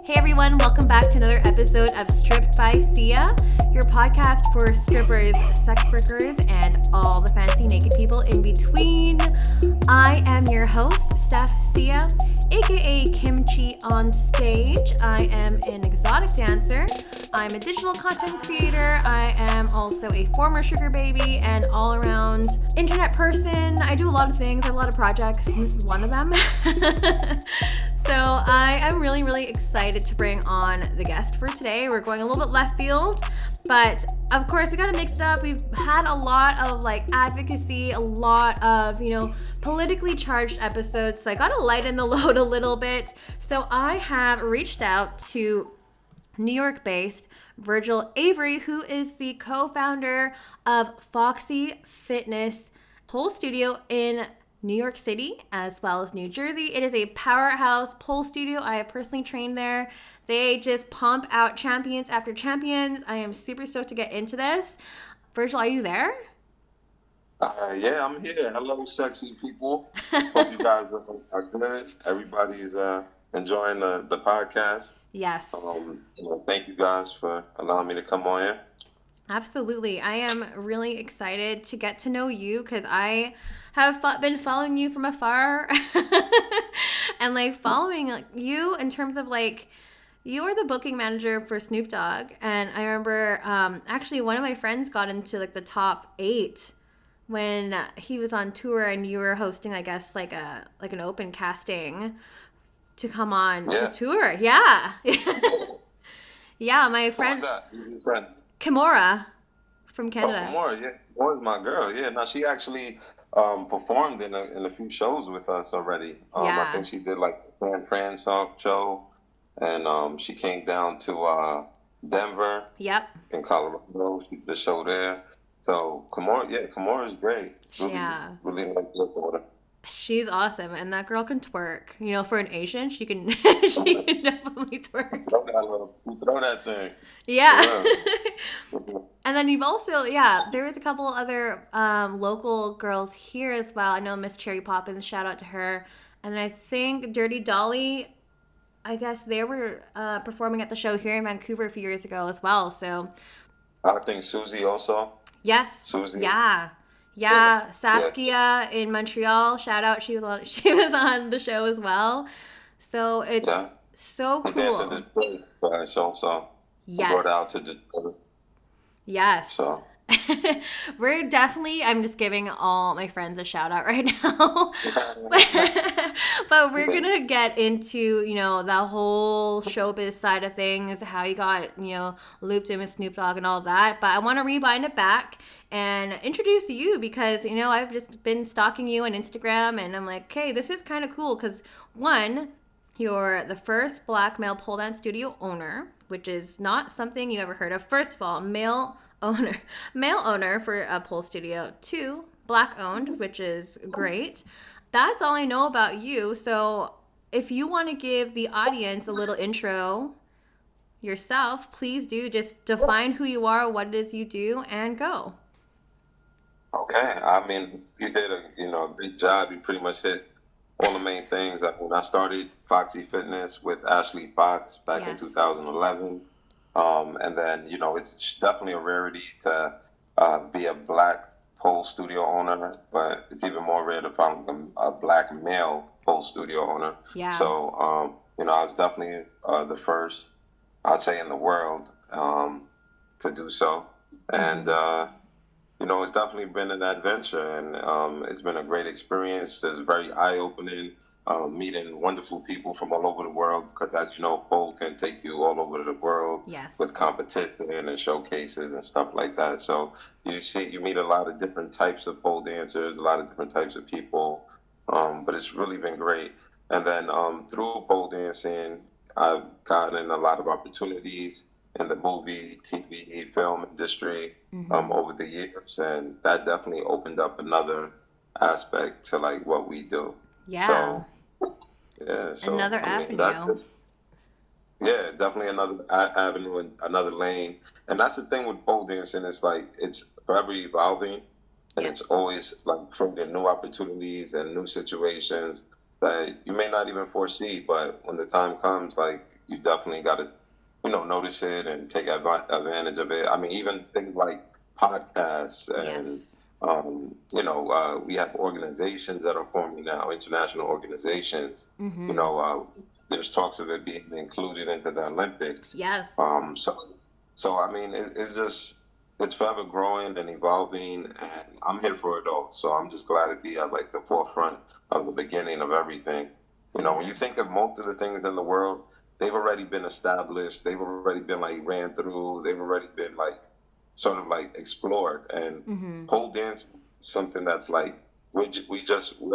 Hey everyone, welcome back to another episode of Stripped by Sia, your podcast for strippers, sex workers, and all the fancy naked people in between. I am your host, Steph Sia, aka Kimchi on stage. I am an exotic dancer. I'm a digital content creator. I am also a former sugar baby and all around internet person. I do a lot of things, I have a lot of projects, and this is one of them. So I am really excited to bring on the guest for today. We're going a little bit left field, but of course we gotta mix it up. We've had a lot of advocacy, a lot of, politically charged episodes, so I gotta lighten the load a little bit. So I have reached out to New York-based Virgil Avery, who is the co-founder of Foxy Fitness pole studio in New York City as well as New Jersey. It is a powerhouse pole studio. I have personally trained there. They just pump out champions after champions. I am super stoked to get into this. Virgil, are you there? Yeah, I'm here. Hello, sexy people. Hope you guys are good. Everybody's enjoying the podcast. Yes. Thank you guys for allowing me to come on here. Absolutely. I am really excited to get to know you because I have been following you from afar and following you in terms of you are the booking manager for Snoop Dogg. And I remember actually one of my friends got into the top 8 when he was on tour and you were hosting, I guess, an open casting to come on to tour. Yeah. Yeah, my friend. Who was that? Who's your friend? Kimora from Canada. Oh, Kimora, yeah. Kimora's my girl. Yeah, now she actually performed in a few shows with us already. I think she did the San Fran show, and she came down to Denver. Yep. In Colorado. She did a show there. So Kimora's great. Really like to look at her. She's awesome, and that girl can twerk. For an Asian, she can definitely twerk. Throw that thing. Yeah. And then you've also, there was a couple other local girls here as well. I know Miss Cherry Poppins, shout out to her. And I think Dirty Dolly, I guess they were performing at the show here in Vancouver a few years ago as well. So I think Susie also. Yes. Susie. Yeah, Saskia in Montreal, shout out. She was on the show as well. So it's so cool. Danced in Detroit, so yes. Brought out to Detroit. Yes. So we're definitely, I'm just giving all my friends a shout out right now. But we're going to get into, the whole showbiz side of things, how you got, looped in with Snoop Dogg and all that. But I want to rewind it back and introduce you because, I've just been stalking you on Instagram and I'm like, okay, this is kind of cool because one, you're the first Black male pole dance studio owner, which is not something you ever heard of. First of all, male owner for a pole studio. 2, Black owned, which is great. That's all I know about you. So if you want to give the audience a little intro yourself, please do. Just define who you are, what it is you do, and go. Okay. I mean, you did a great job. You pretty much hit all the main things. I started Foxy Fitness with Ashley Fox back in 2011. And then, it's definitely a rarity to be a Black pole studio owner, but it's even more rare to find a Black male pole studio owner. Yeah. So, I was definitely the first, I'd say, in the world to do so. And, it's definitely been an adventure, and it's been a great experience. It's very eye-opening. Meeting wonderful people from all over the world because, as you know, pole can take you all over the world with competition and showcases and stuff like that. So you meet a lot of different types of pole dancers, a lot of different types of people, but it's really been great. And then through pole dancing, I've gotten a lot of opportunities in the movie, TV, film industry over the years, and that definitely opened up another aspect to what we do. Yeah. So another avenue. Definitely another avenue and another lane. And that's the thing with pole dancing, it's it's forever evolving, and it's always creating new opportunities and new situations that you may not even foresee, but when the time comes, like you definitely got to, notice it and take advantage of it. I mean, even things like podcasts and, Yes. we have organizations that are forming now, international organizations. You Mm-hmm. know, there's talks of it being included into the Olympics. Yes. So I mean, it's just it's forever growing and evolving, and I'm here for it all. So I'm just glad to be at like the forefront of the beginning of everything. When Yeah. you think of most of the things in the world, they've already been established. They've already been like ran through. They've already been like sort of like explored. And Mm-hmm. pole dance is something that's like we're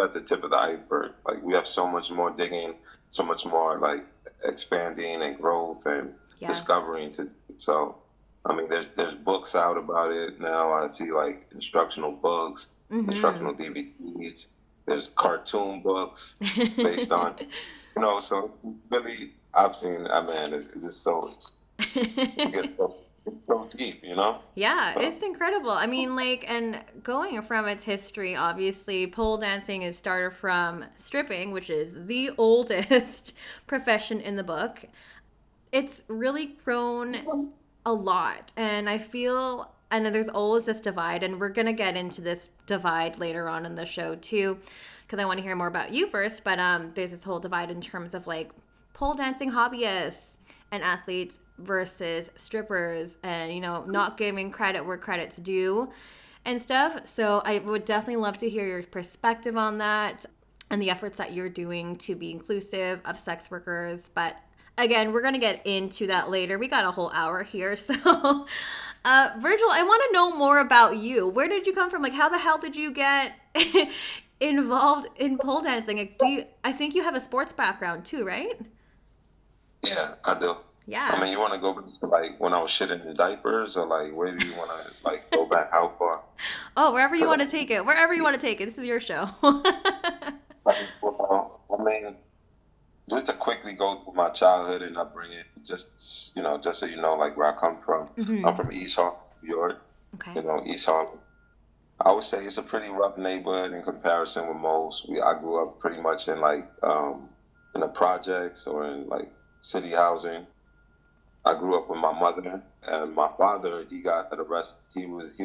at the tip of the iceberg. Like we have so much more digging, so much more like expanding and growth and Yes. discovering to. So I mean, there's books out about it now. I see like instructional books, Mm-hmm. instructional DVDs. There's cartoon books based on, So really, I've seen. I mean, it's just so it gets so deep. Yeah, So it's incredible. I mean, like, and going from its history, obviously, pole dancing is started from stripping, which is the oldest profession in the book. It's really grown a lot, and I feel, I know there's always this divide, and we're gonna get into this divide later on in the show too, because I want to hear more about you first. But there's this whole divide in terms of like pole dancing hobbyists and athletes versus strippers, and not giving credit where credit's due and stuff. So I would definitely love to hear your perspective on that and the efforts that you're doing to be inclusive of sex workers. But again, we're going to get into that later. We got a whole hour here. So, Virgil, I want to know more about you. Where did you come from? Like, how the hell did you get involved in pole dancing? Like, I think you have a sports background too, right? yeah, I do. I Yeah. mean, you want to go back to like when I was shitting in diapers, or like where do you want to like go back? How far? Oh, wherever you Because want to take it. Wherever you want to take it. This is your show. I mean, just to quickly go through my childhood and upbringing, just so you know, like where I come from. I'm Hmm. from East Harlem, New York. Okay. East Harlem. I would say it's a pretty rough neighborhood in comparison with most. I grew up pretty much in like in the projects or in like city housing. I grew up with my mother and my father. He got arrested. He was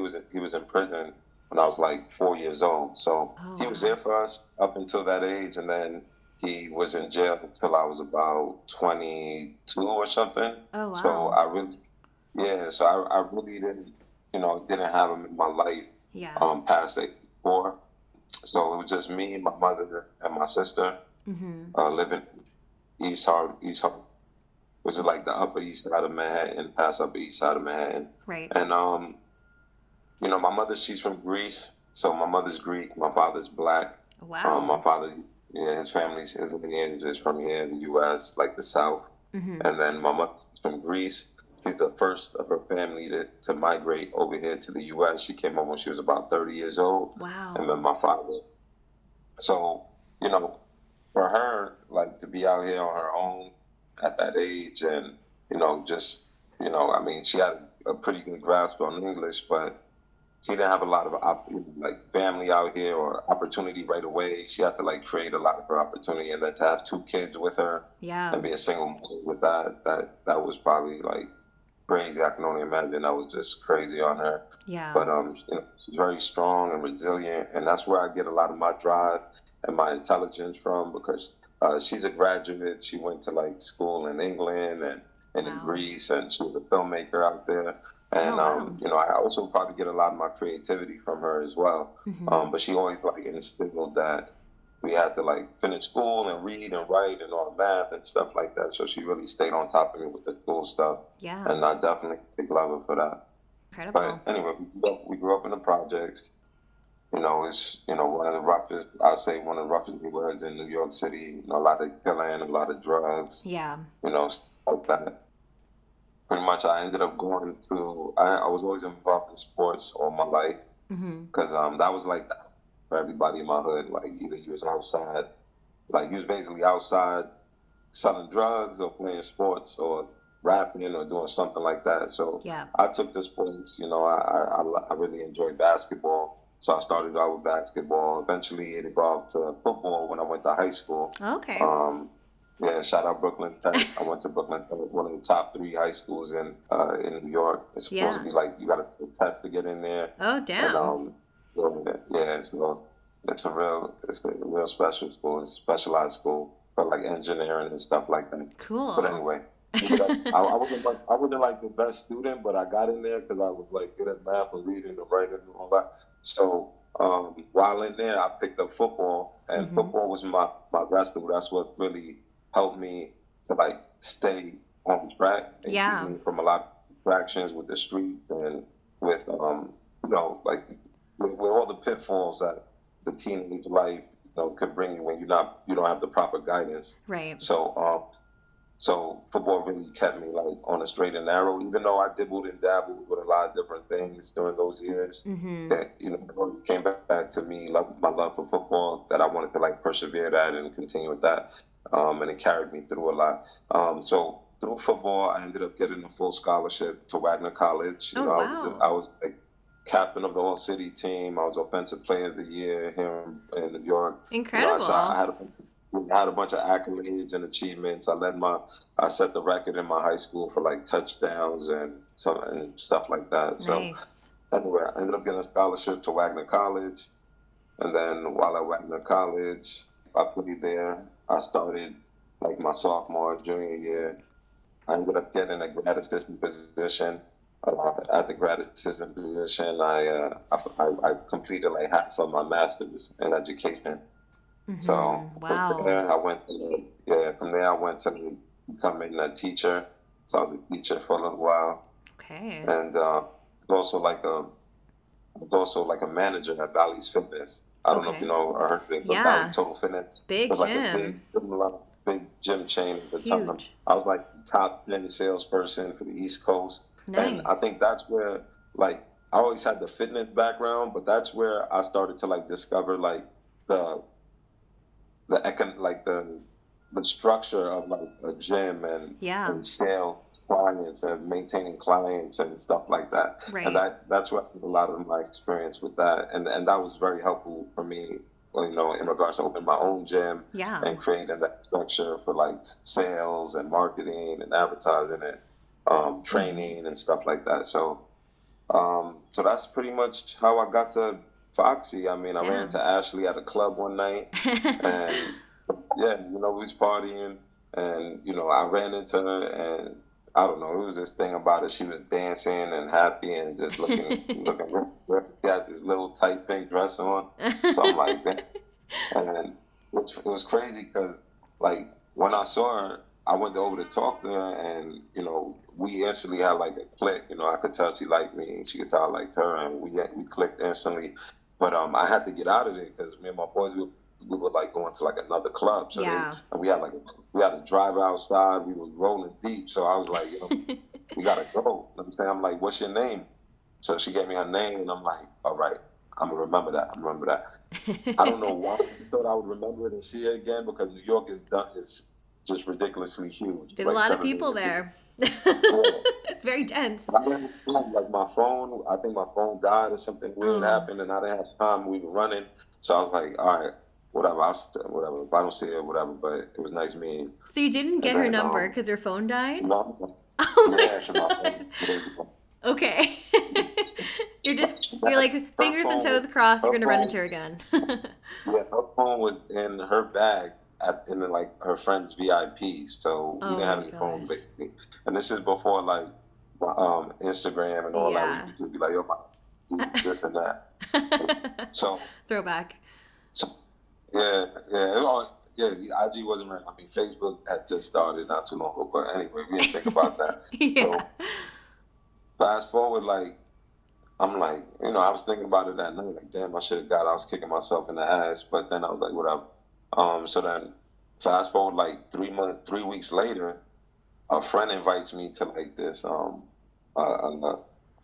in prison when I was like 4 years old. So Oh, he was wow. there for us up until that age, and then he was in jail until I was about 22 or something. Oh, So wow. I really, yeah. So I really didn't have him in my life Yeah. past 84. So it was just me, my mother, and my sister Hmm. living East Harlem, which is like the Upper East Side of Manhattan, past Upper East Side of Manhattan. Right. And my mother, she's from Greece, so my mother's Greek, my father's black. Wow. My father, yeah, his lineage is from here in the U.S., like the South. Hmm. And then my mother's from Greece. She's the first of her family to migrate over here to the U.S. She came over when she was about 30 years old. And Wow. then my father. So, you know, for her, like to be out here on her own at that age and, just, I mean, she had a pretty good grasp on English, but she didn't have a lot of like family out here or opportunity right away. She had to like create a lot of her opportunity, and then to have two kids with her Yeah. and be a single mother with that was probably like crazy. I can only imagine that was just crazy on her. Yeah. But she's very strong and resilient, and that's where I get a lot of my drive and my intelligence from because she's a graduate. She went to like school in England and in Wow. Greece, and she was a filmmaker out there. Oh, And wow. I also probably get a lot of my creativity from her as well. Hmm. But she always like instilled that we had to like finish school and read and write and all math and stuff like that. So she really stayed on top of me with the school stuff, Yeah. and I definitely love her for that. Incredible. But anyway, we grew up in the projects. It's one of the roughest. I say one of the roughest neighborhoods in New York City. A lot of killing, a lot of drugs. Yeah. Stuff like that. Pretty much, I ended up going to. I was always involved in sports all my life Hmm. because that was like that for everybody in my hood. Like either you was outside, like you was basically outside selling drugs or playing sports or rapping or doing something like that. So Yeah. I took the sports. I really enjoyed basketball. So I started out with basketball. Eventually, it evolved to football when I went to high school. Okay. Yeah, shout out Brooklyn Tech. I went to Brooklyn Tech, one of the top 3 high schools in New York. It's supposed to Yeah. be like you got to take a test to get in there, Oh, and damn. yeah, it's a real special school. It's a specialized school for like engineering and stuff like that. But Cool. anyway, I wasn't like the best student, but I got in there because I was like good at math and reading and writing and all that. So while in there, I picked up football, and football was my rescue. That's what really helped me to like stay on track and keep Yeah. me from a lot of distractions with the street and with like with all the pitfalls that the teenage life could bring you when you don't have the proper guidance. Right. So football really kept me like on a straight and narrow, even though I dibbled and dabbled with a lot of different things during those years. That it came back to me, my love for football, that I wanted to like persevere that and continue with that, and it carried me through a lot. So through football, I ended up getting a full scholarship to Wagner College. Oh, I wow. was like captain of the all city team. I was offensive player of the year here in New York. So Incredible. I had a bunch of accolades and achievements. I set the record in my high school for like touchdowns and stuff like that. So Nice. anyway, I ended up getting a scholarship to Wagner College, and then while at Wagner College, I played there. I started like my sophomore, junior year. I ended up getting a grad assistant position. At the grad assistant position, I completed like half of my master's in education. So from Wow. there, I went to becoming a teacher. So I was a teacher for a little while, Okay. and also like a manager at Bally's Fitness. I don't know if Okay. you know or heard of it, but Valley Yeah. Total Fitness Big was like a gym. big gym chain at the time. Huge. I was like the top 10 salesperson for the East Coast, and I Nice. think that's where like I always had the fitness background, but that's where I started to like discover like the the structure of like a gym Yeah. and sale clients and maintaining clients and stuff like that. And Right. that's what a lot of my experience with that, and that was very helpful for me. In regards to opening my own gym Yeah. and creating that structure for like sales and marketing and advertising and training and stuff like that. So that's pretty much how I got to Foxy. I mean, I ran Damn. into Ashley at a club one night, and yeah, we was partying, and I ran into her, and I don't know, it was this thing about it. She was dancing and happy and just looking real. She had this little tight pink dress on, so I'm like, damn. And it was crazy because, like, when I saw her, I went over to talk to her, and we instantly had like a click. I could tell she liked me, and she could tell I liked her, and we clicked instantly. But I had to get out of there because me and my boys we were like going to like another club, Yeah. and we had a drive outside. We were rolling deep, so I was like, we gotta go. You know what I'm saying, I'm like, what's your name? So she gave me her name, and I'm like, all right, I'm gonna remember that. I don't know why I thought I would remember it and see it again because New York is just ridiculously huge, There's a like lot of 7 people million people. there. Yeah. Very dense. I didn't like my phone. I think my phone died or something weird Oh. happened, and I didn't have time. We were running, so I was like, all right, whatever. Whatever. If I don't see it, whatever. But it was nice meeting you. So you didn't And get her then number because your phone died? no, Oh my yeah, so my god. phone, Okay. You're like her fingers and phone toes was crossed. You're her gonna run into phone. her again. Yeah, her phone was in her bag in like her friend's VIP. So we Oh didn't have my any phones gosh. basically. And this is before like Instagram and all that. We Yeah. used to be like, yo, this and that. So, Throwback. so yeah, yeah, yeah. The IG wasn't right. I mean, Facebook had just started not too long ago. But anyway, we didn't think about that. Yeah. So fast forward, like I'm like, I was thinking about it that night. Like, damn, I should have got. I was kicking myself in the ass. But then I was like, whatever. So then fast forward like 3 weeks later, a friend invites me to like this a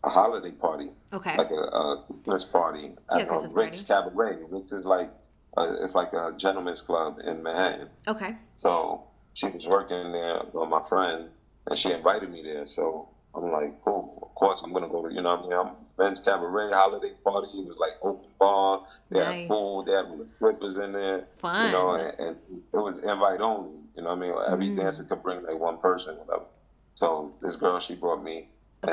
holiday party, Okay. like a Christmas party Yeah, at Christmas Rick's party. Cabaret, which is like it's like a gentleman's club in Manhattan. Okay. So she was working there with my friend, and she invited me there. So I'm like, cool. Of course, I'm gonna go to, you know what I mean? I'm men's cabaret holiday party. It was like open bar. They had Nice. food. They had all the strippers in there. You know, Fun. and it was invite only. You know what I mean? Every dancer could bring like one person, whatever. So this girl, she brought me, and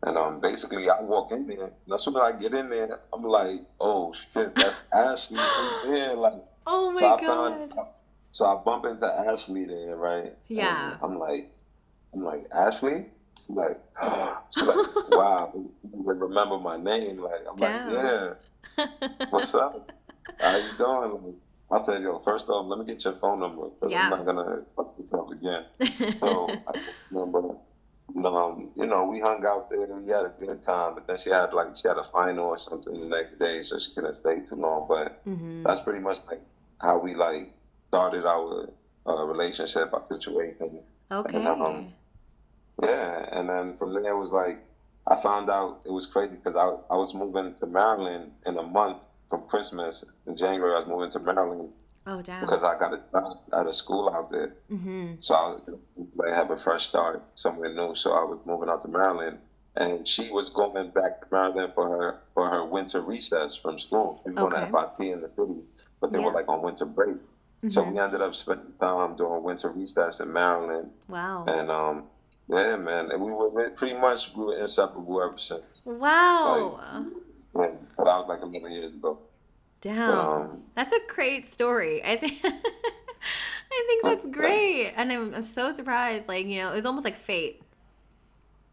Okay. basically I walk in there, and as soon as I get in there, I'm like, oh shit, that's Ashley right there. Like, Oh so my I found, God. so I bump into Ashley there, right? And Yeah. I'm like, Ashley? She's like, she's like, wow, you remember my name? Like, I'm like, Damn. yeah, what's up? How you doing? I said, yo, first off, let me get your phone number because I'm Yeah. not gonna fuck this up again. So I remember, we hung out there and we had a good time. But then she had a final or something the next day, so she couldn't stay too long. But that's pretty much like how we like started our relationship, our situation, and Okay. yeah. And then from there it was like I found out it was crazy because I was moving to Maryland in a month from Christmas in January. I was moving to Maryland Oh, damn. because I got a job at a school out there. So I was like have a fresh start somewhere new. So I was moving out to Maryland, and she was going back to Maryland for her winter recess from school. She was going to Okay. FIT in the city, but they were Yeah. like on winter break. So we ended up spending time during winter recess in Maryland, Wow. and yeah, man, and we were inseparable ever since. Like, Wow. yeah, but that was like 11 years ago. But Damn. That's a great story. I think I think that's like, great. And I'm so surprised. Like, it was almost like fate.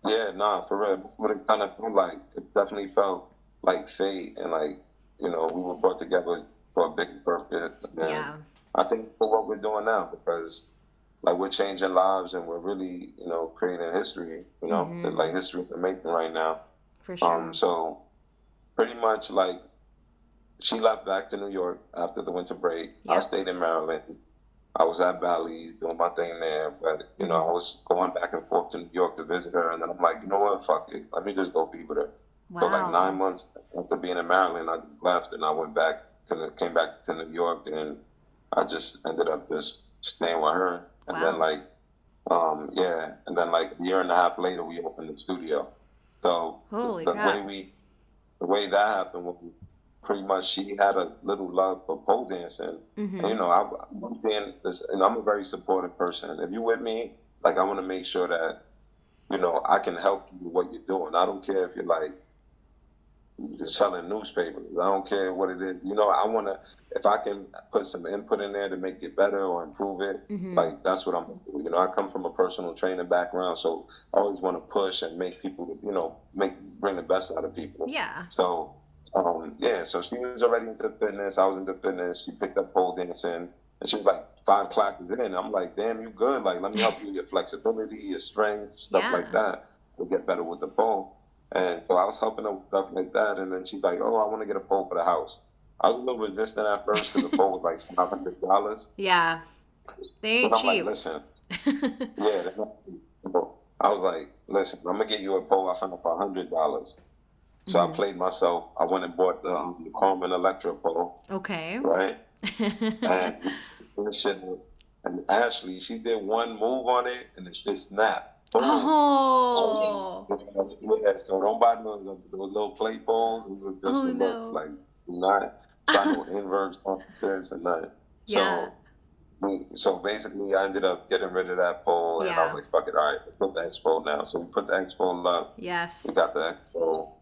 yeah, nah, for real. That's what it kind of felt like. It definitely felt like fate, and like we were brought together for a big purpose. And Yeah. I think for what we're doing now, because like we're changing lives and we're really creating history. Like history in the making right now. For sure. So pretty much like she left back to New York after the winter break. I Yep. stayed in Maryland. I was at Bally's doing my thing there, but I was going back and forth to New York to visit her, and then I'm like, you know what, fuck it, let me just go be with her. So like Wow. 9 months after being in Maryland, I just left and I came back to New York, and I just ended up just staying with her, and then Wow. like, yeah, and then like a year and a half later, we opened the studio. So Holy the way crap. the way that happened was pretty much she had a little love for pole dancing. And, I'm being this, and I'm a very supportive person. If you're with me, like I want to make sure that I can help you with what you're doing. I don't care if you're like just selling newspapers. I don't care what it is. I want to, if I can put some input in there to make it better or improve it, like that's what I'm gonna do. I come from a personal training background, so I always want to push and make people, bring the best out of people. Yeah. So, yeah, so she was already into fitness. I was into fitness. She picked up pole dancing, and she was like 5 classes in. I'm like, damn, you good. Like, let me help you with your flexibility, your strength, stuff like Yeah. that to get better with the pole. And so I was helping her with stuff like that. And then she's like, oh, I want to get a pole for the house. I was a little resistant at first because the pole was like $500. Yeah. They But ain't I'm like, cheap. listen, yeah. I was like, listen, I'm going to get you a pole I found for $100. So I played myself. I went and bought the Coleman Electro pole, Okay. right? And this shit, and Ashley, she did one move on it and it just snapped. Boom. Oh. Yeah, so don't buy those little play poles. Those are just Oh for looks. no. Like, do not try no inverts on this and nothing. Yeah. So basically, I ended up getting rid of that pole, and I was Yeah. like, "Fuck it, all right, put the X pole now." So we put the X pole up. We Yes. got the X pole.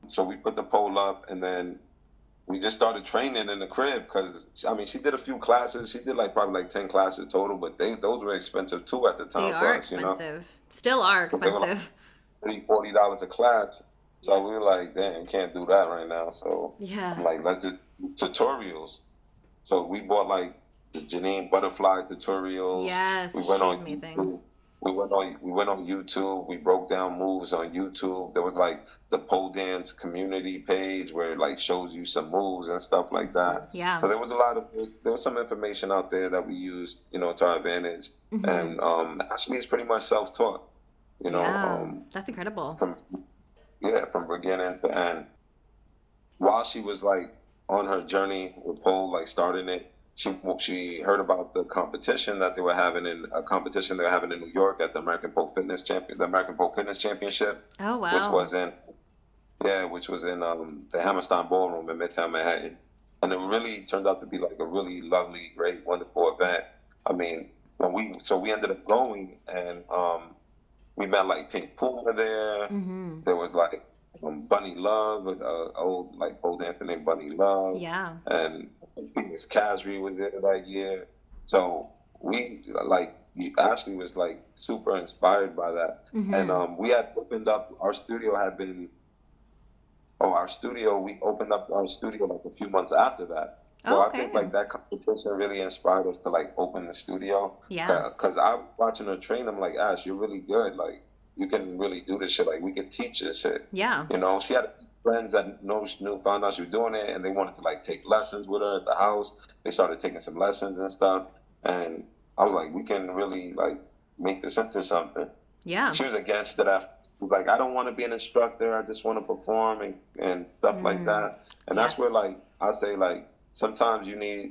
So we put the pole up, and then we just started training in the crib because I mean, she did a few classes. She did like probably like 10 classes total, but those were expensive too at the They time for are us. expensive. Still are They were like expensive. $40 a class. Yeah. So we were like, damn, can't do that right now. So Yeah. I'm like, let's just do tutorials. So we bought like the Janine Butterfly tutorials. We Yes, went she's on amazing. YouTube. We went on YouTube. We broke down moves on YouTube. There was like the pole dance community page where it like shows you some moves and stuff like that. Yeah. So there was some information out there that we used, to our advantage. And actually it's pretty much self-taught, Yeah. That's incredible. from from beginning to end. While she was like on her journey with pole, like starting it, she heard about the competition that they were having in New York at the American Pole Fitness Championship, Oh, which wow. was in the Hammerstein Ballroom in Midtown Manhattan, and it really turned out to be like a really lovely, great, wonderful event. I mean, we ended up going, and we met like Pink Puma there. Mm-hmm. There was like Bunny Love, old dancer named Bunny Love, Yeah. and Miss Casri was there that year. So we like Ashley was like super inspired by that, and Mm-hmm. we had opened up our studio had been we opened up our studio like a few months after that. So I think Okay. like that competition really inspired us to like open the studio. Yeah. Cause I was watching her train. I'm like, Ash, you're really good. Like you can really do this shit. Like we could teach this shit. Yeah. You know, she had friends that found out she was doing it, and they wanted to like take lessons with her at the house. They started taking some lessons and stuff, and I was like, we can really like make this into something. Yeah. She was against it after. Like, I don't want to be an instructor. I just want to perform and stuff like Mm. that. And that's where, Yes. like, I say, like, sometimes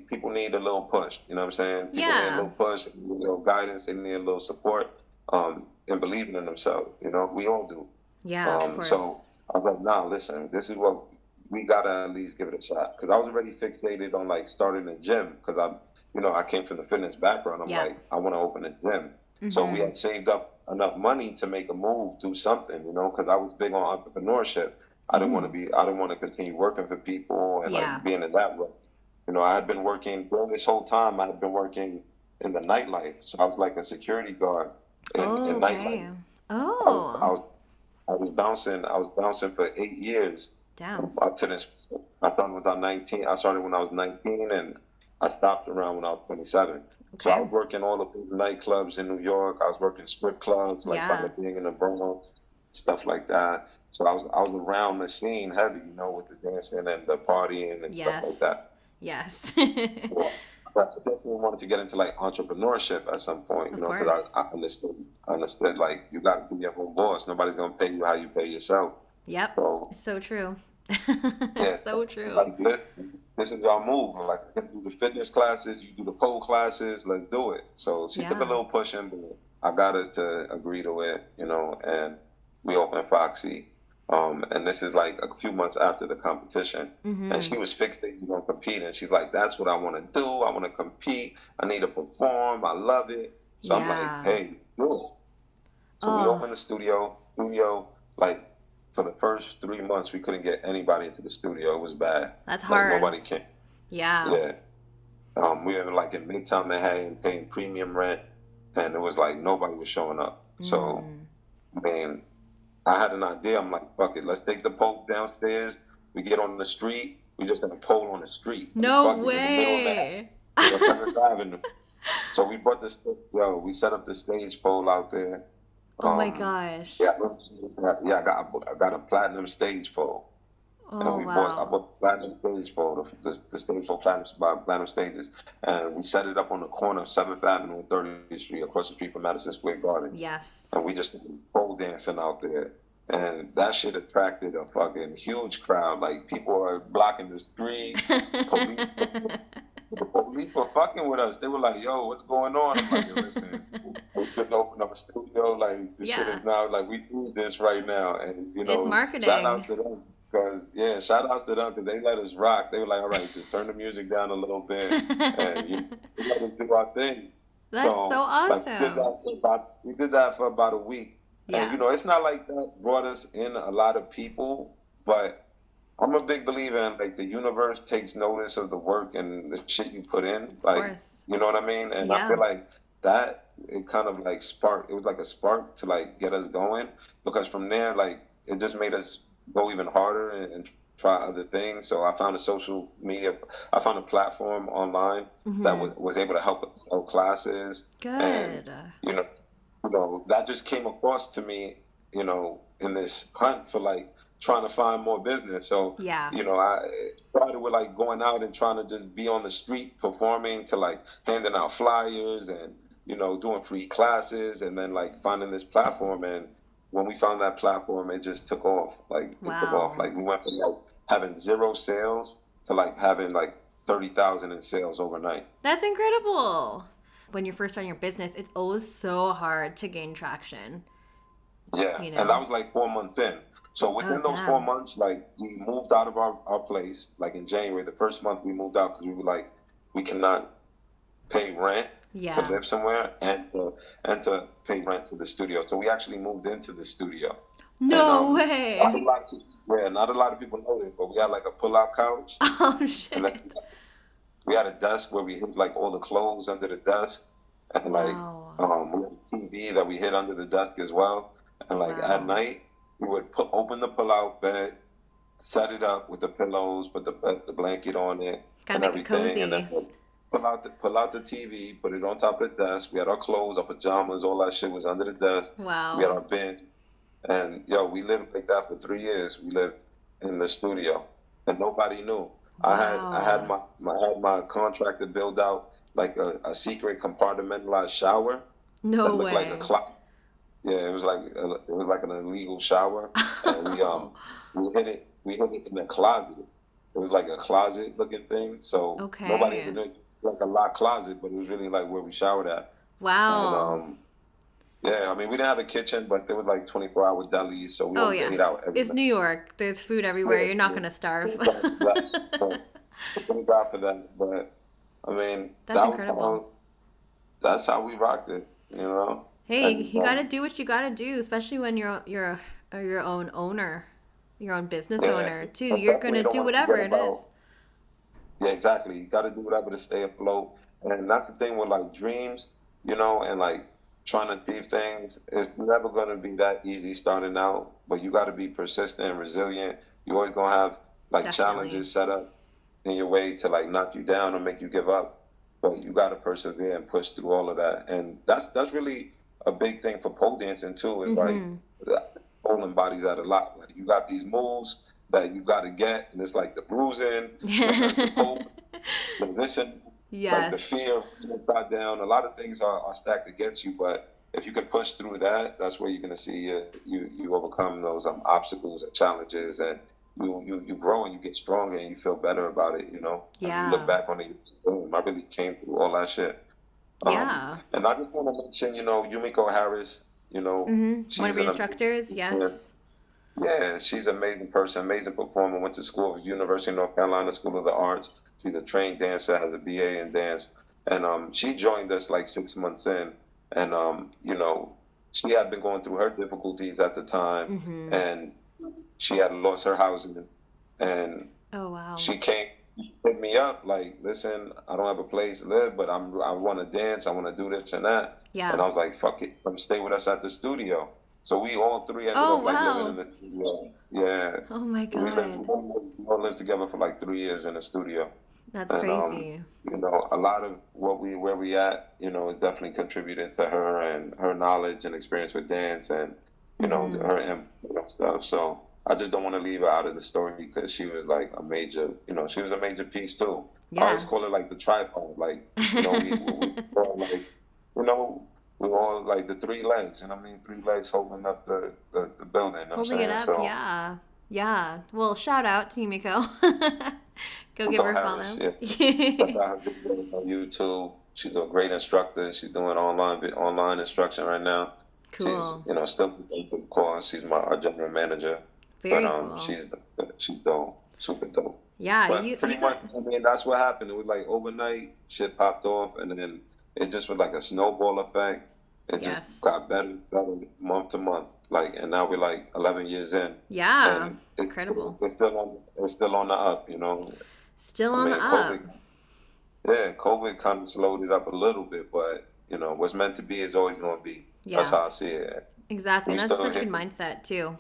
people need a little push. You know what I'm saying? People need a Yeah. little push, a little guidance, they need a little support, and believing in themselves. You know, we all do. Yeah, of So course. I was like, nah, listen, this is what we gotta at least give it a shot. Because I was already fixated on like starting a gym. Because I came from the fitness background. I'm Yeah. like, I want to open a gym. So we Mm-hmm. had saved up enough money to make a move, do something, because I was big on entrepreneurship. Mm. I didn't want to continue working for people and Yeah. like being in that way. I had been working during this whole time. I had been working in the nightlife, so I was like a security guard in nightlife. Okay. I was, I Oh, was I was bouncing for 8 years damn. up to this. I started when I was 19. I started when I was 19, and I stopped around when I was 27. So I Okay. was working all the big nightclubs in New York. I was working strip clubs like by Yeah. the being in the Bronx, stuff like that. So I was around the scene heavy, with the dancing and the partying and stuff like Yes. that. Yes. Well, but I definitely wanted to get into like entrepreneurship at some point, Of because course. I understood like you got to be your own boss. Nobody's gonna pay you how you pay yourself. Yep. So It's so true. yeah, So true. like this is our move. Like I can do the fitness classes, you do the pole classes. Let's do it. So she took a Yeah. little pushing, but I got us to agree to it, and we opened Foxy. And this is like a few months after the competition. And Mm-hmm. she was fixated on competing. She's like, that's what I want to do. I want to compete. I need to perform. I love it. So I'm like, Yeah. hey, do it. So we Oh, opened the studio. Like for the first 3 months, we couldn't get anybody into the studio. It was bad. that's Like hard. nobody came. Yeah. Yeah. We were like in Midtown Manhattan paying premium rent, and it was like nobody was showing up. So, Mm. man, I had an idea. I'm like, fuck it, let's take the poles downstairs. We get on the street. We just gonna pole on the street. Like, No fuck it, in the middle of Manhattan, way. 100th Avenue. So we set up the stage pole out there. Oh my Um, gosh. yeah, yeah, I got a platinum stage pole, and Oh, I wow. bought the platinum stage pole, the stage pole platinum stages, and we set it up on the corner of 7th Avenue and 30th Street, across the street from Madison Square Garden, Yes. and we just pole dancing out there. And that shit attracted a fucking huge crowd. Like people are blocking the street. Police The police were fucking with us. They were like, "Yo, what's going on?" I'm like, "Yo, listen, we just opened up a studio. Like, this shit Yeah. is now like we do this right now." And It's shout marketing. out to them because shout outs to them because they let us rock. They were like, "All right, just turn the music down a little bit, and we let us do our thing." That's so So, like, awesome. we did that for about a week, and Yeah. it's not like that brought us in a lot of people, but I'm a big believer in like the universe takes notice of the work and the shit you put in. Of Like, course. you know what I mean? And I Yeah. feel like that it kind of like sparked. It was like a spark to like get us going because from there, like it just made us go even harder and try other things. So I found I found a platform online that Mm-hmm. was able to help us sell classes, and Good. you know that just came across to me, in this hunt for like trying to find more business. So, Yeah. I started with like going out and trying to just be on the street performing to like handing out flyers and, doing free classes and then like finding this platform. And when we found that platform, it just took off. Like it took off. Wow. Like we went from like having zero sales to like having like 30,000 in sales overnight. That's incredible. When you're first starting your business, it's always so hard to gain traction. Yeah, You and that know? was like 4 months in. So Oh, within those four damn. months, like we moved out of our place. Like in January, the first month we moved out because we were like, we cannot pay rent to Yeah. live somewhere and to pay rent to the studio. So we actually moved into the studio, and No not a way. lot of yeah, not a lot of people know this, but we had like a pull-out couch, Oh, and then shit. we had a desk where we hid like all the clothes under the desk, and like Wow. we had a TV that we hid under the desk as well. And like at Wow. night, we would open the pull-out bed, set it up with the pillows, put the blanket on it Gotta and make it everything, and then cozy. pull out the TV, put it on top of the desk. We had our clothes, our pajamas, all that shit was under the desk. We had Wow. our bin, and yo, we lived like that for 3 years. We lived in the studio, and nobody knew. Wow. I had my contractor build out like a secret compartmentalized shower that No looked like a way. closet. Yeah, it was like an illegal shower, and we hid it in a closet. It was like a closet looking thing, so nobody ever Okay. knew. Like a locked closet, but it was really like where we showered at. And Wow. yeah, I mean we didn't have a kitchen, but there was like 24-hour delis, so we Oh, always yeah. ate out every It's night. New York. There's food everywhere. Yeah, You're not yeah. gonna starve. Thank God for that. Thank God for that. But I mean, That's incredible. that's how we rocked it, you know. Hey, And you gotta do what you gotta do, especially when you're your own owner, your own business yeah, owner too. but You're definitely gonna don't do want to whatever forget it is. about. Yeah, exactly. You got to do whatever to stay afloat. And that's the thing with like dreams, you know, and like trying to achieve things. It's never going to be that easy starting out, but you got to be persistent and resilient. You always going to have like Definitely. challenges set up in your way to like knock you down or make you give up. But you got to persevere and push through all of that. And that's really a big thing for pole dancing too. Is like Mm-hmm. pole embodies that a lot. Like you got these moves that you got to get, and it's like the bruising, the pole listen, like the Yes. fear of being shot down. A lot of things are stacked against you, but if you can push through that, that's where you're gonna see you overcome those obstacles and challenges, and you grow and you get stronger and you feel better about it. You know, and you look Yeah. back on it. Boom, I really came through all that shit. Yeah. And I just want to mention, you know, Yumiko Harris. You know, Mm-hmm. One of she's your an instructors, amazing, yes. yeah, she's an amazing person, amazing performer. Went to school at University of North Carolina School of the Arts. She's a trained dancer, has a BA in dance, and she joined us like 6 months in, and you know, she had been going through her difficulties at the time, Mm-hmm. and she had lost her housing, and Oh, wow. she came pick me up like, listen, I don't have a place to live, but I want to dance, I want to do this and that, and Yeah. I was like, fuck it, come stay with us at the studio. So we all three ended Oh, up like living in wow. the studio. Yeah, Oh my God. we all lived together for like 3 years in the studio, That's and crazy. you know, a lot of where we at, you know, is definitely contributed to her and her knowledge and experience with dance and you know Mm-hmm. her you know, stuff. So I just don't want to leave her out of the story because she was like a major, you know, she was a major piece too. I always Yeah. call it like the tripod, like you know, we all like, you know, we all like the three legs, you know what I mean? Three legs holding up the building, you know what I'm Holding it saying? up, So yeah. Yeah. Well, shout out to Yumiko. Go give her Yumiko a Harris, follow. yeah. Check out her videos on YouTube. She's a great instructor. She's doing online instruction right now. She's Cool. you know still into the course. She's our general manager, but Very cool. she's dope, super dope. Yeah, But you pretty much, got I mean, that's what happened. It was like overnight, shit popped off, and then it just was like a snowball effect. It just yes. got better month to month. Like, and now we're like 11 years in, Yeah. and Incredible. it's still on the up. You know, Still I on the mean, up. COVID kind of slowed it up a little bit, but you know, what's meant to be is always going to be. That's Yeah. how I see it. Exactly. We And that's still such a good here. mindset too.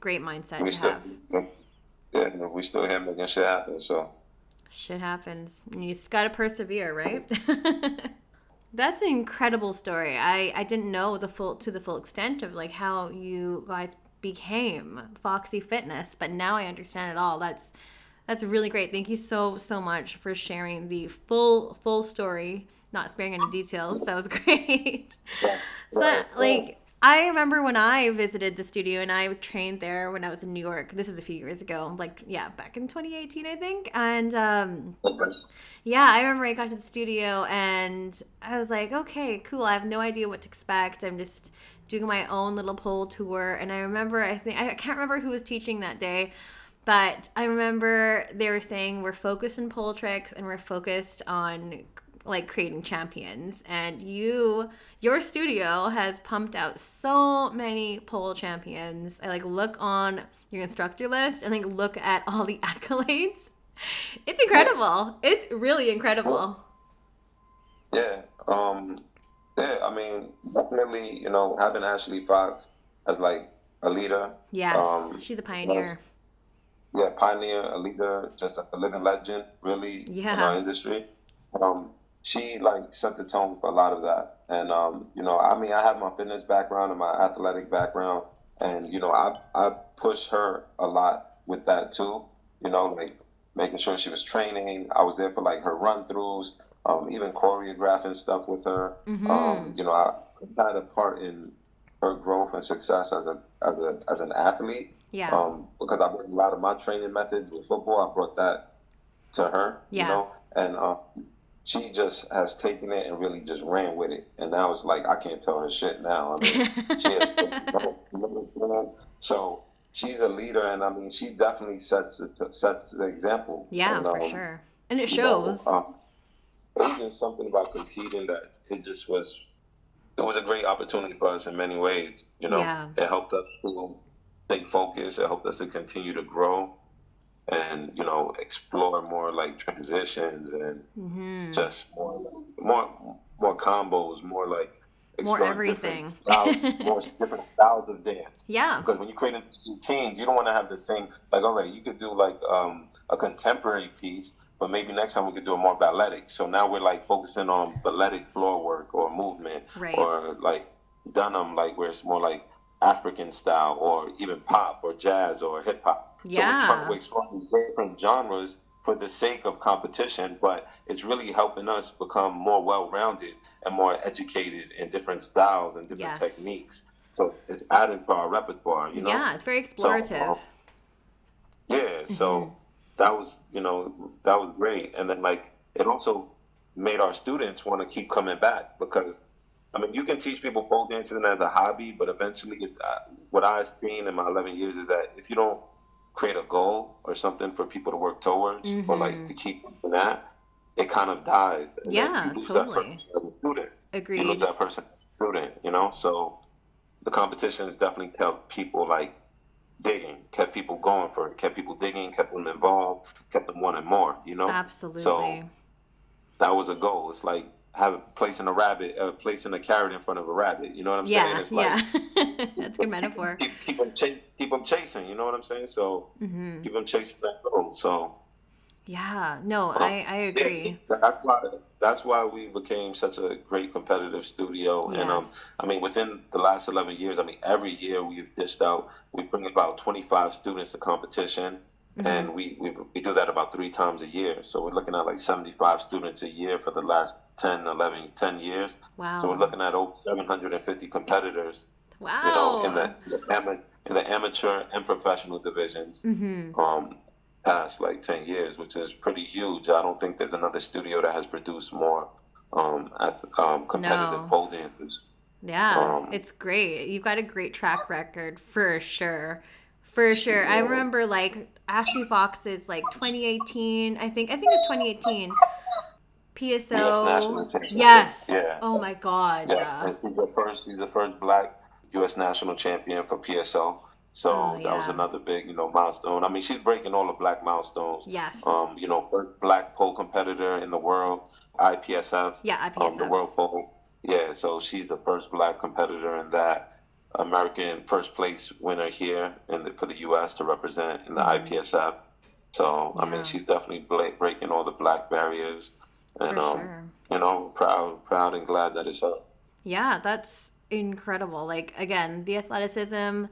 Great mindset We to still, have. yeah, we still here making shit happen. So Shit happens. And you just gotta persevere, right? That's an incredible story. I didn't know the full extent of like how you guys became Foxy Fitness, but now I understand it all. That's really great. Thank you so much for sharing the full story, not sparing any details. That was great. right, So right. like I remember when I visited the studio and I trained there when I was in New York. This is a few years ago, like, yeah, back in 2018, I think. And Okay. yeah, I remember I got to the studio and I was like, okay, cool. I have no idea what to expect. I'm just doing my own little pole tour. And I remember, I can't remember who was teaching that day, but I remember they were saying we're focused on pole tricks and we're focused on like creating champions. And your studio has pumped out so many pole champions. I like look on your instructor list and like look at all the accolades. It's incredible. It's really incredible. Yeah. Yeah. I mean, definitely, having Ashley Fox as like a leader, Yes, she's a was, pioneer. yeah, pioneer, a leader, just a living legend, really, in our Yeah. industry. Um, she like set the tone for a lot of that. And I mean, I have my fitness background and my athletic background, and I push her a lot with that too. Like making sure she was training. I was there for like her run throughs, even choreographing stuff with her. Mm-hmm. I had a part in her growth and success as an athlete, Yeah. because I brought a lot of my training methods with football. I brought that to her, Yeah. and she just has taken it and really just ran with it. And now it's like I can't tell her shit now. I mean, she has so she's a leader, and I mean, she definitely sets the example. Yeah, And for sure. And it you know, shows. um, it was just something about competing that it was a great opportunity for us in many ways. Yeah. It helped us to stay focused. It helped us to continue to grow and explore more like transitions and Mm-hmm. just more combos, more like More exploring different everything. styles, more different styles of dance. Yeah. Because when you create routines, you don't want to have the same. Like, all right, you could do like a contemporary piece, but maybe next time we could do a more balletic. So now we're like focusing on balletic floor work or movement, Right. or like Dunham, like where it's more like African style, or even pop or jazz or hip hop. So we're Yeah. exploring different genres for the sake of competition, but it's really helping us become more well-rounded and more educated in different styles and different Yes. techniques. So it's adding to our repertoire. Yeah, it's very So explorative. yeah, Mm-hmm. so that was great, and then like it also made our students want to keep coming back because I mean you can teach people pole dancing as a hobby, but eventually, what I've seen in my 11 years is that if you don't create a goal or something for people to work towards or like Mm-hmm. to keep doing that, it kind of dies, and then you Yeah, lose that person totally. as a student. You lose Agreed. that person as a student. So the competitions definitely kept people like digging, kept people going for it, kept people digging, kept them involved, kept them wanting more. So Absolutely. that was a goal. It's like placing a carrot in front of a rabbit. You know what I'm saying? Yeah, It's like yeah. That's a good metaphor. keep them chasing. You know what I'm saying? So Mm-hmm. keep them chasing that goal. So Yeah. No, um, I yeah, agree. that's why we became such a great competitive studio. And Yes. I mean, within the last 11 years, I mean, every year we've dished out. We bring about 25 students to competition, Mm-hmm. and we do that about 3 times a year. So we're looking at like 75 students a year for the last 10 years. So we're Wow. looking at over 750 competitors. Wow. In the amateur and professional divisions. Mm-hmm. Um, Past like 10 years, which is pretty huge. I don't think there's another studio that has produced more competitive No. pole dancers. Yeah, Um, it's great. You've got a great track record for sure. For sure. I yeah, remember like Ashley Fox's like 2018, I think it's 2018. U.S. PSO. national champion. Yes. Yeah, Oh my god. yeah. And he's the first black U.S. national champion for PSO. Oh So that was yeah. another big, milestone. I mean, she's breaking all the black milestones. Yes. First black pole competitor in the world, IPSF, Yeah, the IPSF. world pole. Yeah, so she's the first black competitor in that. American first place winner here for the U.S. to represent in the Mm-hmm. IPSF. So I mean, Yeah, she's definitely breaking all the black barriers, and for sure. proud and glad that it's her. Yeah, that's incredible. Like again, the athleticism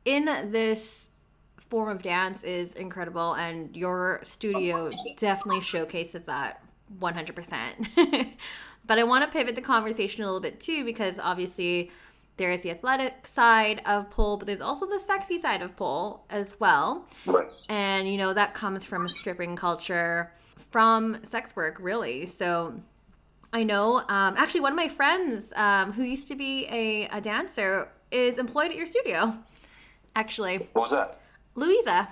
in this form of dance is incredible and your studio definitely showcases that 100%. But I want to pivot the conversation a little bit too because obviously there's the athletic side of pole, but there's also the sexy side of pole as well. Right. And, you know, that comes from stripping culture, from sex work, really. So I know, actually, one of my friends who used to be a dancer is employed at your studio, actually. What was that? Louisa.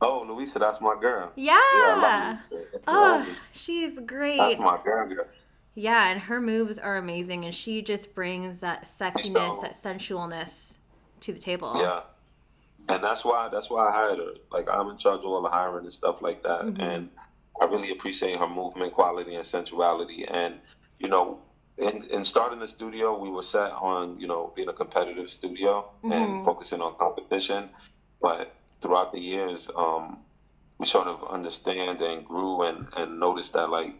Oh, Louisa, that's my girl. Yeah. Yeah, I love Louisa. That's my Oh, homie. she's That's great. my girl. Yeah, and her moves are amazing, and she just brings that sexiness, that sensualness to the table. Yeah. And that's why I hired her. Like, I'm in charge of all the hiring and stuff like that. Mm-hmm. And I really appreciate her movement quality and sensuality. And, you know, in starting the studio, we were set on, you know, being a competitive studio and focusing on competition. But throughout the years, we sort of understand and grew and noticed that, like,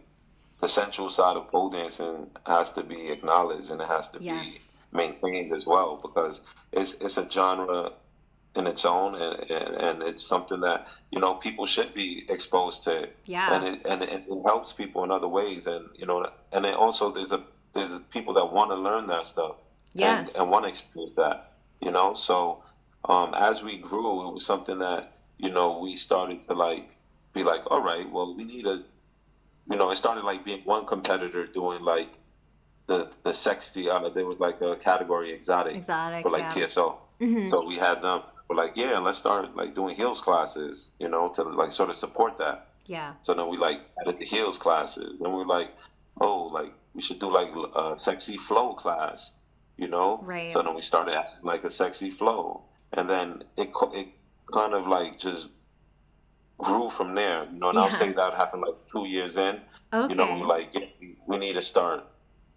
the sensual side of pole dancing has to be acknowledged and it has to be maintained as well, because it's a genre in its own, and it's something that, you know, people should be exposed to. Yeah. And it helps people in other ways, and, you know, and then also there's people that want to learn that stuff. Yes. And want to experience that, you know. So as we grew, it was something that, you know, we started to like be like, all right, well, we need a, you know, it started like being one competitor doing like the sexy. There was like a category exotic for like PSO. So we had them. We're like, yeah, let's start like doing heels classes, you know, to like sort of support that. Yeah. So then we like added the heels classes. Then we were like, oh, like we should do like a sexy flow class, you know. Right. So then we started acting like a sexy flow, and then it kind of like just grew from there, you know. And I'll say that happened like 2 years in. Okay. You know, we were like, yeah, we need to start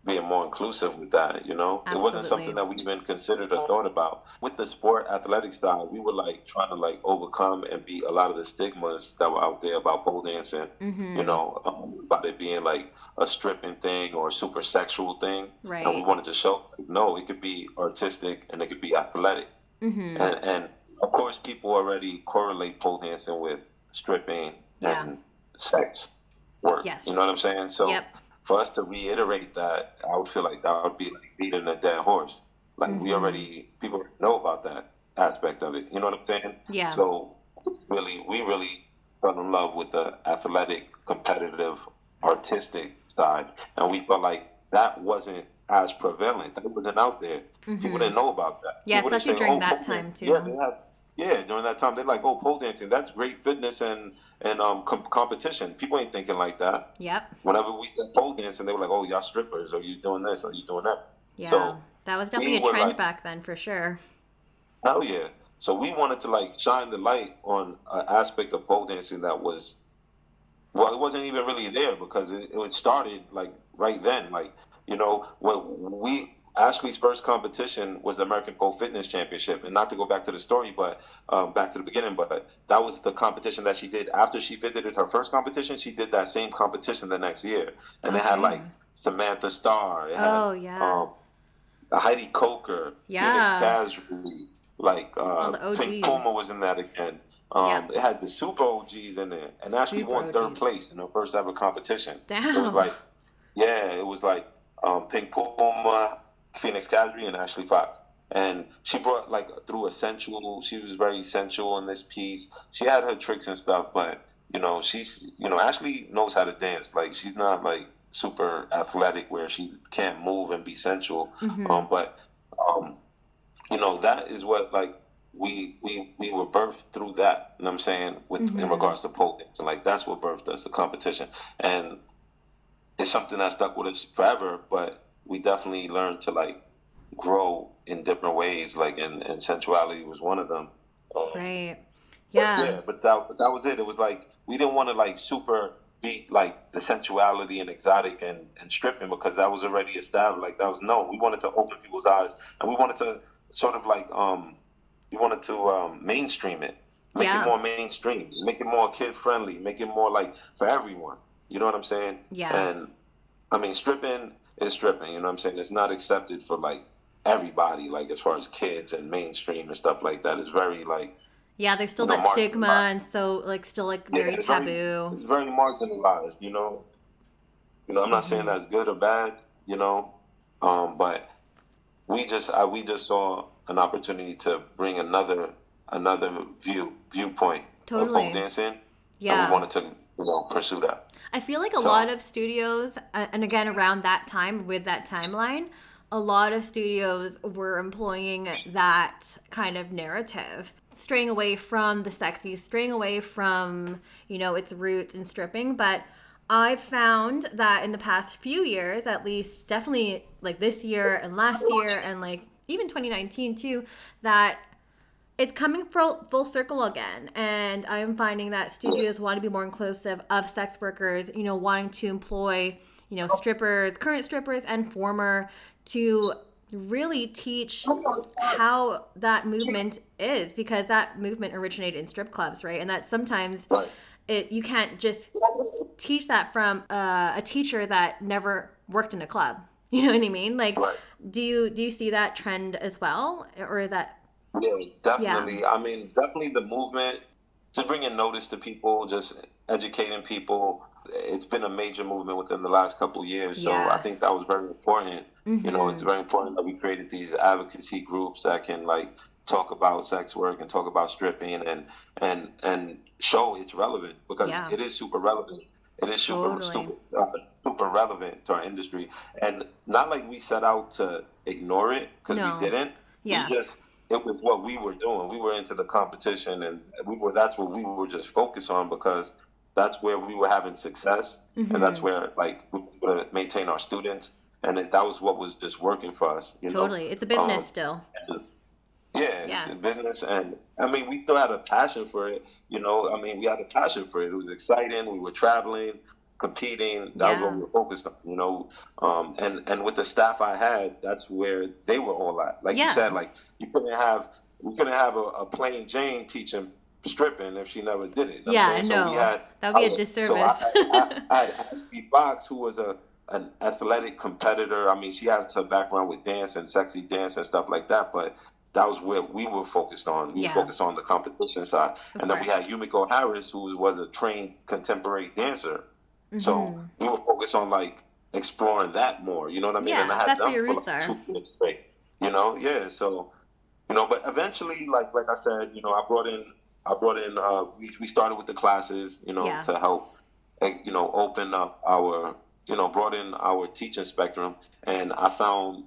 being more inclusive with that, you know. Absolutely. It wasn't something that we even considered or thought about. With the sport athletic style, we were like trying to like overcome and beat a lot of the stigmas that were out there about pole dancing, you know, about it being like a stripping thing or a super sexual thing. Right. And we wanted to show, no, it could be artistic and it could be athletic. And of course, people already correlate pole dancing with stripping and sex work. Yes. You know what I'm saying? So for us to reiterate that, I would feel like that would be like beating a dead horse. Like people know about that aspect of it. You know what I'm saying? Yeah. So we really fell in love with the athletic, competitive, artistic side, and we felt like that wasn't as prevalent. That wasn't out there. People didn't know about that. Yeah, People especially during that time too. Yeah, during that time, they're like, oh, pole dancing, that's great fitness and competition. People ain't thinking like that. Yep. Whenever we said pole dancing, they were like, oh, y'all strippers, or you doing this, or you doing that. Yeah, so that was definitely a trend back then for sure. Hell yeah. So we wanted to like shine the light on an aspect of pole dancing that was, well, it wasn't even really there, because it started like right then. Like, you know, Ashley's first competition was the American Pole Fitness Championship. And not to go back to the story, but back to the beginning, but that was the competition that she did after she visited her first competition. She did that same competition the next year. And it had like Samantha Starr. It had Heidi Coker, Phoenix Casry, like Pink Puma was in that again. It had the super OGs in there. And Ashley won third place in her first ever competition. Damn. It was like Pink Puma, Phoenix Casry, and Ashley Fox. And she brought like through she was very sensual in this piece. She had her tricks and stuff, but you know, Ashley knows how to dance. Like, she's not like super athletic where she can't move and be sensual. But you know, that is what like we were birthed through that. You know what I'm saying? In regards to pole dancing, like that's what birthed us, the competition. And it's something that stuck with us forever, but we definitely learned to like grow in different ways, like, and sensuality was one of them. Right. Yeah. But that was it. It was like we didn't want to like super beat like the sensuality and exotic and stripping, because that was already established. Like, that was known. We wanted to open people's eyes, and we wanted to sort of like mainstream it, make it more mainstream, make it more kid friendly, make it more like for everyone. You know what I'm saying? Yeah. And I mean, stripping is stripping. You know what I'm saying? It's not accepted for like everybody. Like, as far as kids and mainstream and stuff like that, it's very like. Yeah, there's still that stigma, and so like still like very taboo. It's very marginalized. You know. I'm not saying that's good or bad. You know, but we just saw an opportunity to bring another viewpoint of pole Totally. dancing, and we Yeah. wanted to pursue that. I feel like a lot So of studios, and again around that time with that timeline, a lot of studios were employing that kind of narrative, straying away from the sexy, straying away from, its roots in stripping. But I've found that in the past few years, at least definitely like this year and last year and like even 2019 too, that it's coming full circle again, and I'm finding that studios want to be more inclusive of sex workers, wanting to employ, strippers, current strippers and former, to really teach how that movement is, because that movement originated in strip clubs, right? And that sometimes right, you can't just teach that from a teacher that never worked in a club. You know what I mean? Like, right. do you see that trend as well, or is that Yeah, yeah? definitely. I mean, definitely the movement, just bringing notice to people, just educating people. It's been a major movement within the last couple of years. So I Yeah. think that was very important. It's Mm-hmm. very important that we created these advocacy groups that can like talk about sex work and talk about stripping and show it's relevant, because Yeah. it is super relevant. It is Totally. super relevant to our industry, and not like we set out to ignore it, because we No. didn't. We Yeah. just it was what we were doing. We were into the competition, and that's what we were just focused on, because that's where we were having success, and that's Mm-hmm. where like we were maintain our students, and that was what was just working for us. Totally. It's a business Um, still. yeah, it's Yeah. a business, and I mean, we still had a passion for it. I mean, we had a passion for it. It was exciting. We were traveling, competing. That was what Yeah. we were focused on. And with the staff I had, that's where they were all at. Like you Yeah. said, like we couldn't have a plain Jane teaching stripping if she never did it. You know what I'm Yeah. saying? So we No. had, That would I be a was, so I, disservice. I had Ashley Fox, who was an athletic competitor. I mean, she has a background with dance and sexy dance and stuff like that, but that was where we were focused on. We were Yeah. focused on the competition side. Of And then we had course. Yumiko Harris, who was a trained contemporary dancer. So Mm-hmm. we were focused on like exploring that more. You know what I mean? And I Yeah. had That's where them your for roots like are. 2 years straight. Yeah. So but eventually, like I said, we started with the classes, Yeah. to help, open up broaden our teaching spectrum, and I found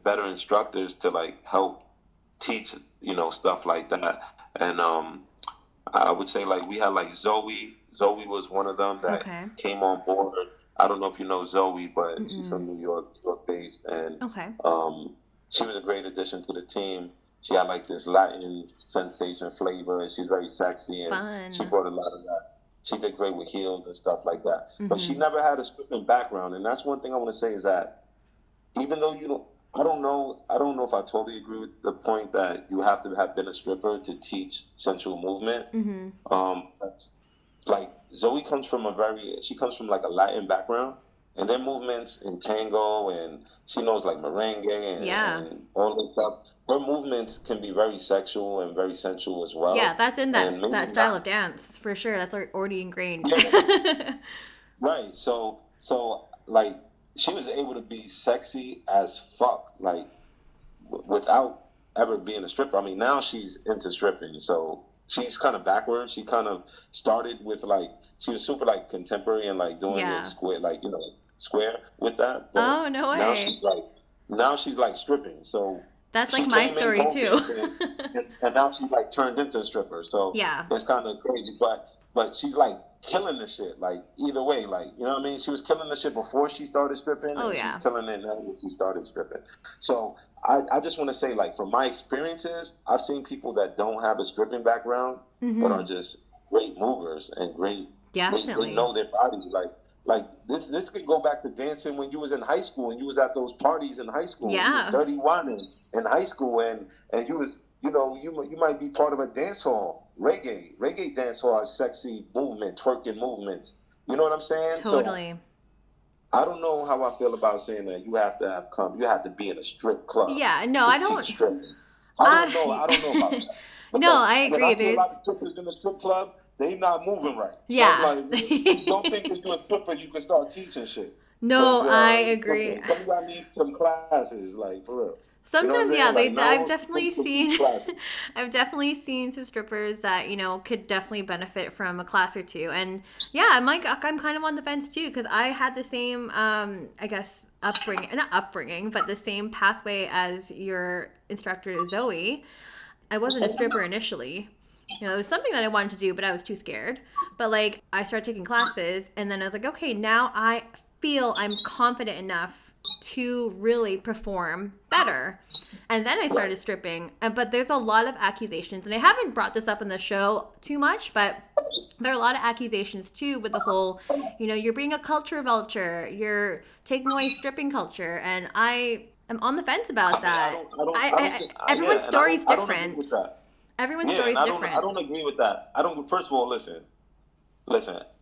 better instructors to like help teach, stuff like that, and I would say like we had like Zoe. Zoe was one of them that Okay. came on board. I don't know if you know Zoe, but she's Mm-mm. from New York based, and Okay. um, she was a great addition to the team. She had like this Latin sensation flavor, and she's very sexy, and she Fun. brought a lot of that. She did great with heels and stuff like that, but she Mm-hmm. never had a stripping background, and that's one thing I want to say is that even though you don't, I don't know if I totally agree with the point that you have to have been a stripper to teach sensual movement. Mm-hmm. But, like Zoe she comes from like a Latin background, and their movements in tango, and she knows like merengue Yeah. and all this stuff. Her movements can be very sexual and very sensual as Yeah. well, That's in and maybe that style not. of dance for sure. That's already ingrained. Yeah, right. So like she was able to be sexy as fuck, like without ever being a stripper. I mean, now she's into stripping, so she's kind of backwards. She kind of started with like she was super like contemporary and like doing it Yeah. square, like square with that. But Oh, no now way. she's like stripping. So That's like she my came in story pole too. dancing, and now she's like turned into a stripper. So Yeah. it's kind of crazy, but she's like killing the shit. Like either way, like you know what I mean. She was killing the shit before she started stripping, Oh, and she's yeah. killing it now when she started stripping. So I just want to say, like from my experiences, I've seen people that don't have a stripping background but Mm-hmm. are just great movers and great. They Definitely. know their bodies. Like this could go back to dancing when you was in high school and you was at those parties in high school. You was Yeah. 31 in high school, and you was you might be part of a dance hall, reggae dance hall has sexy movement, twerking movements. You know what I'm saying? So Totally. I don't know how I feel about saying that you have to be in a strip club Yeah. No, to I teach don't. stripping. I I don't know about that. no, Because I when I agree. see a There's lot of strippers in the strip club, they not moving right. So I'm yeah. like, don't think if you're a stripper you can start teaching shit. Because No, I because agree. somebody need some classes, like for real. You know what I'm Sometimes, yeah, saying? Like I've now, definitely some deep seen, classes. I've definitely seen some strippers that could definitely benefit from a class or two, and yeah, I'm kind of on the fence too because I had the same, I guess upbringing, not upbringing, but the same pathway as your instructor Zoe. I wasn't a stripper initially. It was something that I wanted to do, but I was too scared. But like, I started taking classes, and then I was like, okay, now I feel I'm confident enough to really perform better. And then I started Right. stripping. But there's a lot of accusations, and I haven't brought this up in the show too much, but there are a lot of accusations too with the whole, you're being a culture vulture, you're taking away stripping culture, and I am on the fence about I mean, that. I don't think, Everyone's yeah, and story is I don't agree with different. that. Everyone's Yeah, story and is I different. don't agree with that. I don't. First of all, listen.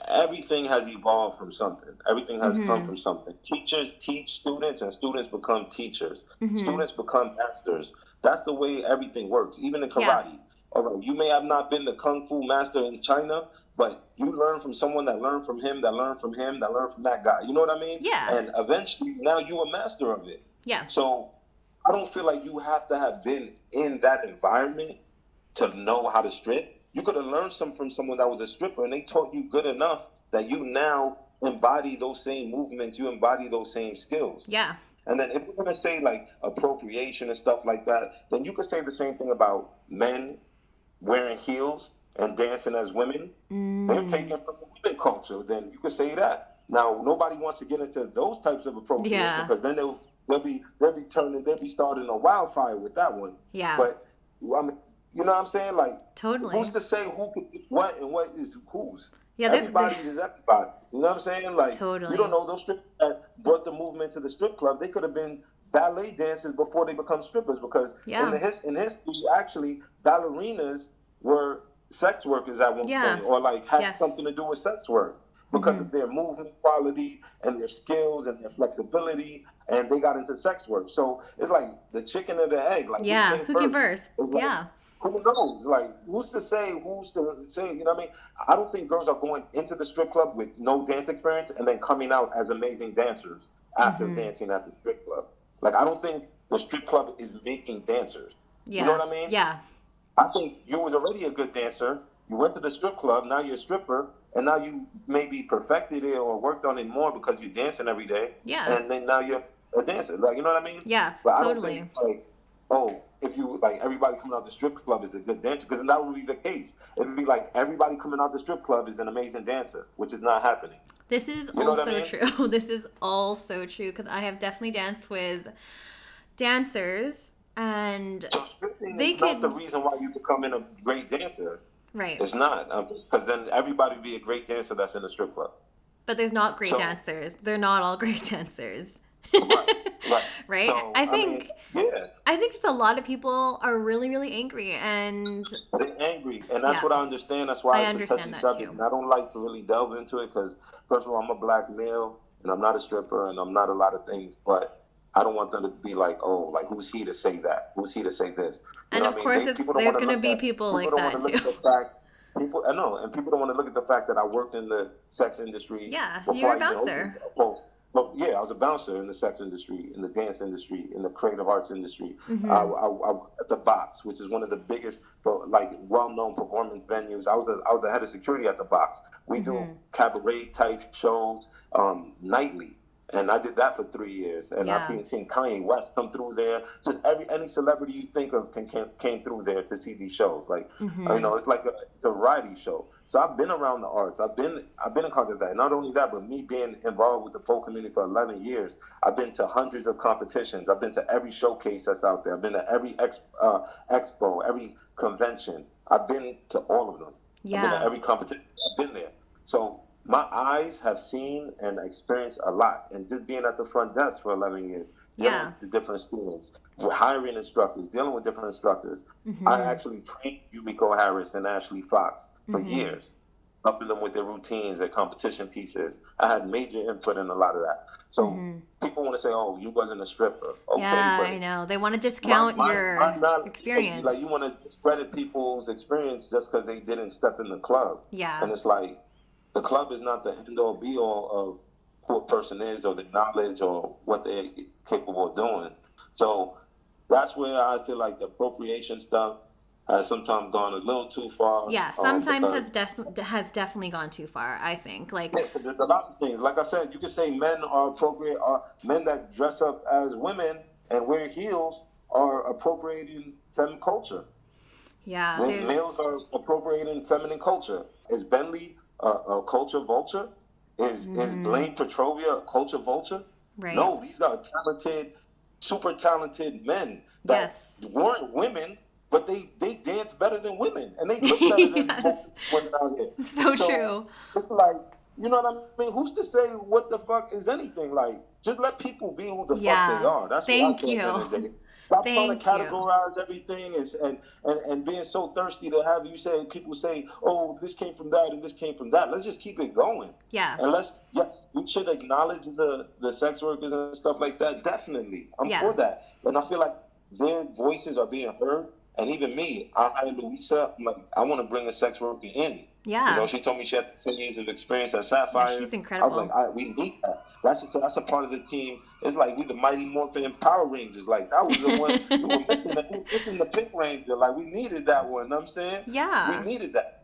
Everything has evolved from something. Everything has come Mm-hmm. from something. Teachers teach students, and students become teachers. Mm-hmm. Students become masters. That's the way everything works. Even in Yeah. karate. All right, you may have not been the kung fu master in China, but you learn from someone that learned from him, that learned from him, that learned from that guy. You know what I mean? Yeah. And eventually, now you a master of it. Yeah. So I don't feel like you have to have been in that environment to know how to strip. You could have learned some from someone that was a stripper and they taught you good enough that you now embody those same movements, you embody those same skills. Yeah. And then if we're gonna say like appropriation and stuff like that, then you could say the same thing about men wearing heels and dancing as women. They're taken from the women culture. Then you could say that. Now nobody wants to get into those types of appropriation Yeah. because then they'll be starting a wildfire with that one. Yeah. But I mean, you know what I'm saying? Like, who's Totally. to say who can do what and what is whose? Yeah, Everybody's is everybody. You know what I'm saying? Like, you don't totally. know those strippers that brought the movement to the strip club. They could have been ballet dancers before they become strippers because Yeah. in history, actually, ballerinas were sex workers at one Yeah. point, or like had Yes. something to do with sex work because Mm-hmm. of their movement quality and their skills and their flexibility, and they got into sex work. So it's like the chicken or the egg. Like, who Yeah. came Who came first? first? It's like, Yeah. who knows? Like, who's to say? Who's to say? You know what I mean? I don't think girls are going into the strip club with no dance experience and then coming out as amazing dancers after Mm-hmm. dancing at the strip club. Like, I don't think the strip club is making dancers. You know Yeah. what I mean? Yeah. I think you was already a good dancer. You went to the strip club. Now you're a stripper, and now you maybe perfected it or worked on it more because you're dancing every day, Yeah. and then now you're a dancer. Like, you know what I mean? Yeah. But I don't think Totally. like, oh, if you like everybody coming out the strip club is a good dancer, because that would be the case. It'd be like everybody coming out the strip club is an amazing dancer, which is not happening. This is You know what I also mean? true. This is also true because I have definitely danced with dancers and So stripping they is not the could, reason why you becoming a great dancer. right. It's not, because then everybody would be a great dancer that's in the strip club. But there's not great So dancers. They're not all great dancers. right, right. Right? So I I mean, think yeah, I think just a lot of people are really, really angry and they're angry, and that's yeah, what I understand. That's why I it's a touchy understand that subject, too. and I don't like to really delve into it because, first of all, I'm a black male, and I'm not a stripper, and I'm not a lot of things, but I don't want them to be like, oh, like who's he to say that? Who's he to say this? You And know of what I mean? course People don't there's want to gonna look be at people people like don't want to that look too. at the fact. People, I know, and people don't want to look at the fact that I worked in the sex industry Yeah, before you're a I even opened. bouncer. Well, but yeah, I was a bouncer in the sex industry, in the dance industry, in the creative arts industry. Mm-hmm. At the Box, which is one of the biggest, like, well-known performance venues. I was the head of security at the Box. We do Mm-hmm. cabaret type shows nightly. And I did that for 3 years, and I've Yeah. seen Kanye West come through there. Just any celebrity you think of came through there to see these shows. Like, you Mm-hmm. know, it's a variety show. So I've been around the arts. I've been in contact with that. And not only that, but me being involved with the folk community for 11 years, I've been to hundreds of competitions. I've been to every showcase that's out there. I've been to every expo, every convention. I've been to all of them. I've been to Yeah. every competition. I've been there. So my eyes have seen and experienced a lot. And just being at the front desk for 11 years, dealing Yeah. with the different students, with hiring instructors, dealing with different instructors. I Mm-hmm. actually trained Yumiko Harris and Ashley Fox for Mm-hmm. years, helping them with their routines, their competition pieces. I had major input in a lot of that. So Mm-hmm. people want to say, "Oh, you wasn't a stripper." Okay, Yeah, I but know. They want to my discount my my your knowledge, like, you experience. want to discredit people's experience just because they didn't step in the club, Yeah. and it's like the club is not the end all be all of who a person is or the knowledge or what they're capable of doing. So that's where I feel like the appropriation stuff has sometimes gone a little too far. Yeah, sometimes Because has definitely gone too far, I think. Like, yeah, there's a lot of things. Like I said, you can say men are appropriate, are men that dress up as women and wear heels are appropriating feminine culture. yeah, Then there's males are appropriating feminine culture. Is Bentley a culture vulture? Is Blaine Petrovia a culture vulture? right. No, these are talented, super talented men that Yes. weren't women, but they dance better than women, and they look better than most Yes. women out here. So So true. it's like, you know what I mean? Who's to say what the fuck is anything? Like, just let people be who the fuck they Yeah. are. That's what I Thank say at the end you. of the day. Stop trying to Thank you. categorize everything and being so thirsty to have you say, people say, oh, this came from that and this came from that. Let's just keep it going. Yeah. And yes, we should acknowledge the sex workers and stuff like that. Definitely. I'm Yeah. for that. And I feel like their voices are being heard. And even me, I hired Louisa. I'm like, I want to bring a sex worker in. You know, Yeah. she told me she had 10 years of experience at Yeah, Sapphire. she's I was like, incredible. we need that. That's a part of the team. It's like we the Mighty Morphin Power Rangers. Like that was the one we were missing. Missing the Pink Ranger. Like we needed that one. You know what I'm saying? We Yeah. needed that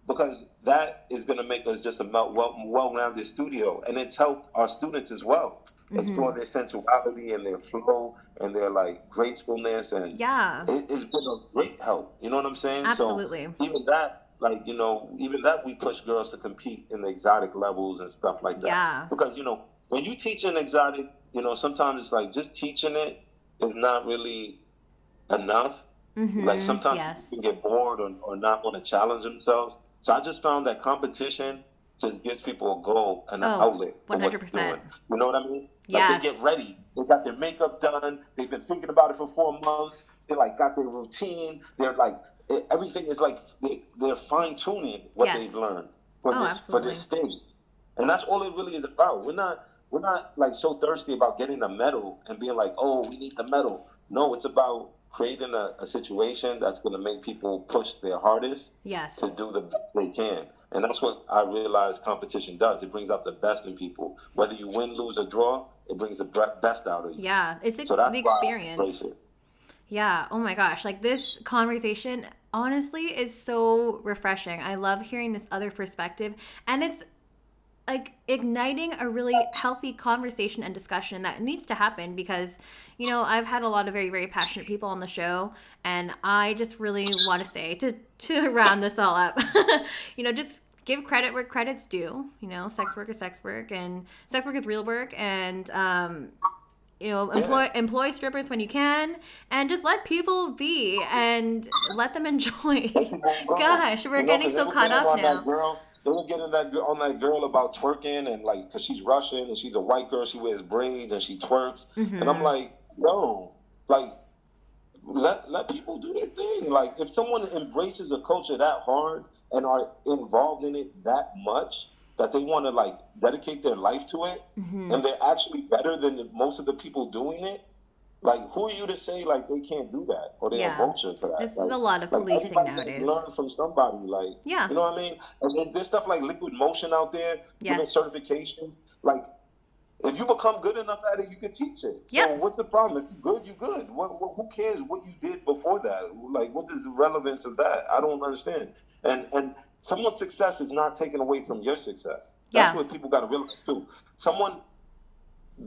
because that is going to make us just a well-rounded studio, and it's helped our students as well explore their sensuality and their flow and their like gracefulness, and Yeah. it's been a great help. You know what I'm saying? So Absolutely. even that, like, you know, even that we push girls to compete in the exotic levels and stuff like that. Yeah. Because, you know, when you teach an exotic, you know, sometimes it's like just teaching it is not really enough. Like sometimes people can Yes. get bored or not want to challenge themselves. So I just found that competition just gives people a goal and an Oh, outlet for what they're 100%. doing. You know what I mean? Like they get Yes. ready. They got their makeup done. They've been thinking about it for 4 months. They like got their routine. They're like everything is like they're fine tuning what they've Yes. learned Oh, for this absolutely. stage. And that's all it really is about. We're not like so thirsty about getting a medal and being like, oh, we need the medal. No, it's about creating a situation that's going to make people push their hardest to Yes. do the best they can. And that's what I realize competition does. It brings out the best in people. Whether you win, lose, or draw, it brings the best out of you. Yeah. It's So that's the why I embrace experience. it. Yeah. Oh my gosh. Like this conversation honestly is so refreshing. I love hearing this other perspective. And it's like igniting a really healthy conversation and discussion that needs to happen because, you know, I've had a lot of very, very passionate people on the show. And I just really want to say to round this all up, you know, just give credit where credit's due. You know, sex work is sex work and sex work is real work. And, you know, Yeah. employ strippers when you can, and just let people be and let them enjoy. Let people go. Gosh, we're You know, getting because they so were caught getting up on that now. girl. They were getting on that girl about twerking and like, because she's Russian and she's a white girl. She wears braids and she twerks. And I'm like, yo, like, let people do their thing. Like, if someone embraces a culture that hard and are involved in it that much that they want to like dedicate their life to it, and they're actually better than most of the people doing it, like, who are you to say like they can't do that or they're a Yeah, vulture for that? this is a lot of Like policing everybody has nowadays. learned from somebody. Like, Yeah. you know what I mean? And there's stuff like Liquid Motion out there giving Yes. certifications. Like, if you become good enough at it, you can teach it. So Yep. what's the problem? If you're good, you're good. Who cares what you did before that? Like, what is the relevance of that? I don't understand. And someone's success is not taken away from your success. That's Yeah. what people got to realize too. Someone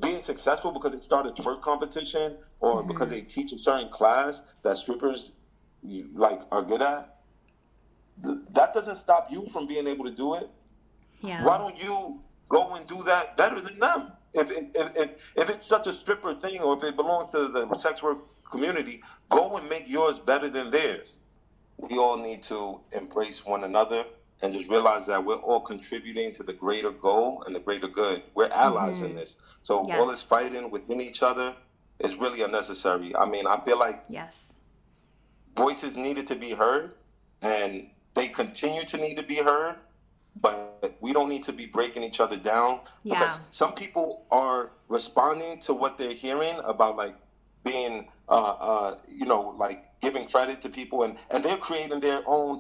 being successful because they start a twerk competition or because they teach a certain class that strippers like are good at, that doesn't stop you from being able to do it. Yeah. Why don't you go and do that better than them? If it's such a stripper thing, or if it belongs to the sex work community, go and make yours better than theirs. We all need to embrace one another and just realize that we're all contributing to the greater goal and the greater good. We're allies in this. So all this Yes. fighting within each other is really unnecessary. I mean, I feel like Yes. voices needed to be heard, and they continue to need to be heard, but we don't need to be breaking each other down Yeah. because some people are responding to what they're hearing about like being you know, like giving credit to people, and they're creating their own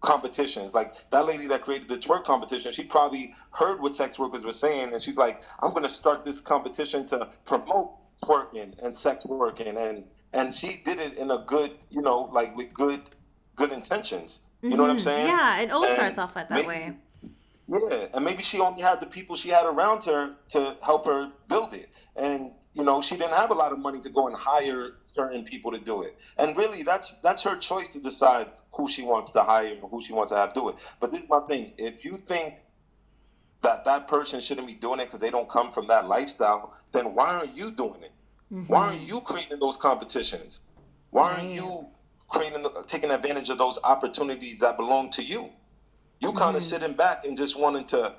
competitions. Like that lady that created the twerk competition, she probably heard what sex workers were saying, and she's like, I'm going to start this competition to promote twerking and sex working, and she did it in a good, like with good intentions. You know what I'm saying? Yeah, it all starts And off that maybe, way. yeah, and maybe she only had the people she had around her to help her build it. And she didn't have a lot of money to go and hire certain people to do it. And really, that's her choice to decide who she wants to hire or who she wants to have do it. But this is my thing: if you think that person shouldn't be doing it because they don't come from that lifestyle, then why aren't you doing it? Why aren't you creating those competitions? Why aren't Right. you taking advantage of those opportunities that belong to you? You kind of sitting back and just wanting to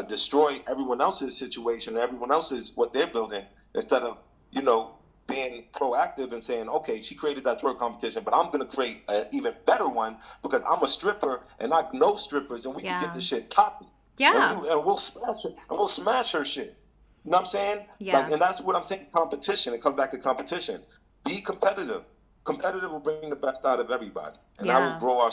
destroy everyone else's situation, everyone else's what they're building, instead of being proactive and saying, okay, she created that twerk competition, but I'm gonna create an even better one because I'm a stripper and I know strippers and we can get Yeah. this shit popping. Yeah. And we'll smash it and we'll smash her shit. You know what I'm saying? Yeah. And that's what I'm saying. Competition. It comes back to competition. Be competitive. Competitive will bring the best out of everybody, and that will Yeah. grow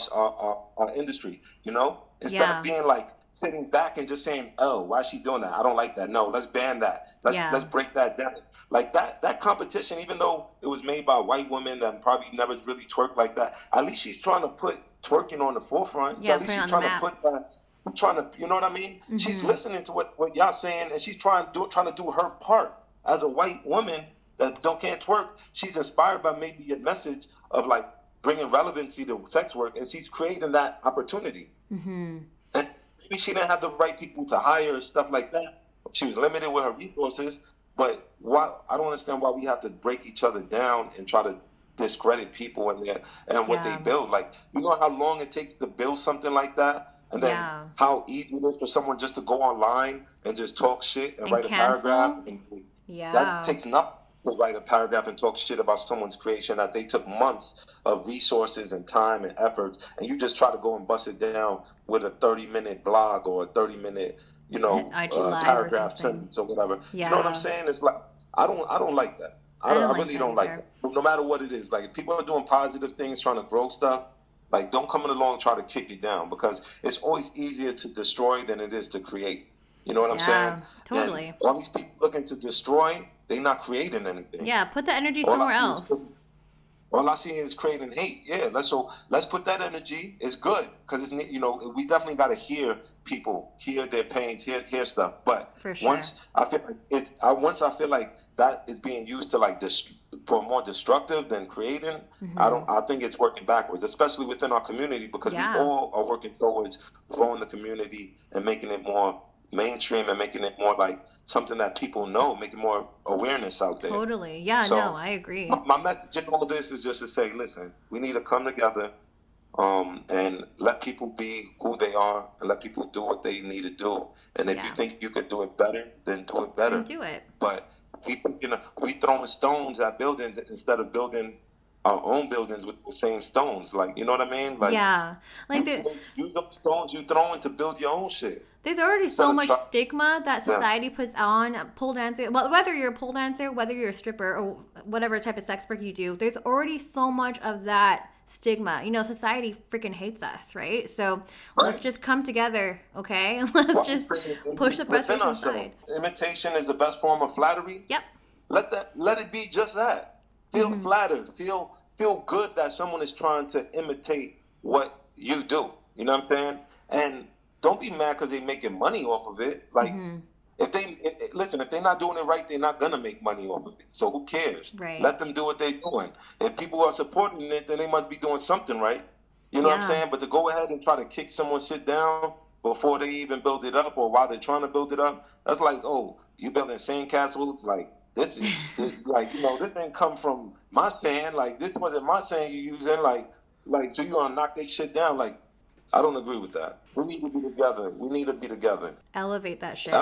our industry. Instead Yeah. of being like sitting back and just saying, "Oh, why is she doing that? I don't like that. No, let's ban that. Let's break that down." Like that competition, even though it was made by white women that probably never really twerked like that, at least she's trying to put twerking on the forefront. Yeah, At put least it she's on the trying to map. put that. I'm trying to, you know what I mean? She's listening to what y'all saying, and she's trying to do her part as a white woman that can't twerk. She's inspired by maybe your message of like bringing relevancy to sex work, and she's creating that opportunity. And maybe she didn't have the right people to hire, stuff like that. She was limited with her resources. But I don't understand why we have to break each other down and try to discredit people and what they build. Like, you know how long it takes to build something like that? And then how easy it is for someone just to go online and just talk shit and write a paragraph. Cancel. And that Yeah. takes nothing to write a paragraph and talk shit about someone's creation that they took months of resources and time and efforts. And you just try to go and bust it down with a 30-minute blog or a 30-minute, IG Live or paragraph something. sentence or whatever. Yeah. You know what I'm saying? It's like, I don't like that. I don't I like really that don't like either. that. No matter what it is, like if people are doing positive things, trying to grow stuff, like don't come along and try to kick it down, because it's always easier to destroy than it is to create. You know what I'm saying? Yeah, totally. And all these people looking to destroy, they're not creating anything. Yeah, put the energy All somewhere I see else. all I see is creating hate. Yeah, let's put that energy. It's good because we definitely got to hear people, hear their pains, hear stuff. But For sure. once I feel like I feel like that is being used to like for more destructive than creating, I think it's working backwards, especially within our community, because we all are working towards growing the community and making it more mainstream and making it more like something that people know, making more awareness out there. Totally. Yeah, So no, I agree. my message in all this is just to say, listen, we need to come together and let people be who they are and let people do what they need to do. And if you think you could do it better, then do it better. Then do it. But we throwing stones at buildings instead of building our own buildings with the same stones. Like, you know what I mean? Like, like use those stones you throwing to build your own shit. There's already so much stigma that society puts on pole dancing. Well, whether you're a pole dancer, whether you're a stripper, or whatever type of sex work you do, there's already so much of that stigma. Society freaking hates us, right? So let's just come together, okay? And let's just push the frustration aside. Imitation is the best form of flattery. Yep. Let it be just that. Feel flattered. Feel good that someone is trying to imitate what you do. You know what I'm saying? And don't be mad because they're making money off of it. Like, if they're not doing it right, they're not gonna make money off of it. So who cares? Right. Let them do what they're doing. If people are supporting it, then they must be doing something right. You know what I'm saying? But to go ahead and try to kick someone's shit down before they even build it up or while they're trying to build it up, that's like, oh, you building sandcastles? Like, this like, this didn't come from my sand. Like, this wasn't my sand you using. Like, so you gonna knock that shit down? Like, I don't agree with that. We need to be together. Elevate that shit.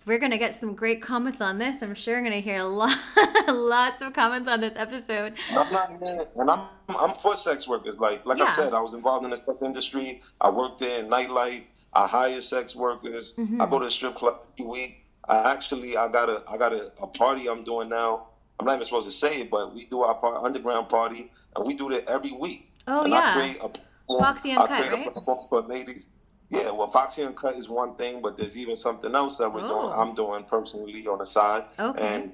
We're going to get some great comments on this. I'm sure I'm going to hear lots of comments on this episode. I'm for sex workers. Like I said, I was involved in the sex industry. I worked there in nightlife. I hire sex workers. I go to a strip club every week. I got a party I'm doing now. I'm not even supposed to say it, but we do our underground party, and we do that every week. Oh, and yeah. I create platform. Foxy I Uncut, create a right? platform for ladies. Yeah, well, Foxy Uncut is one thing, but there's even something else that we're doing. Oh, I'm doing personally on the side, okay. and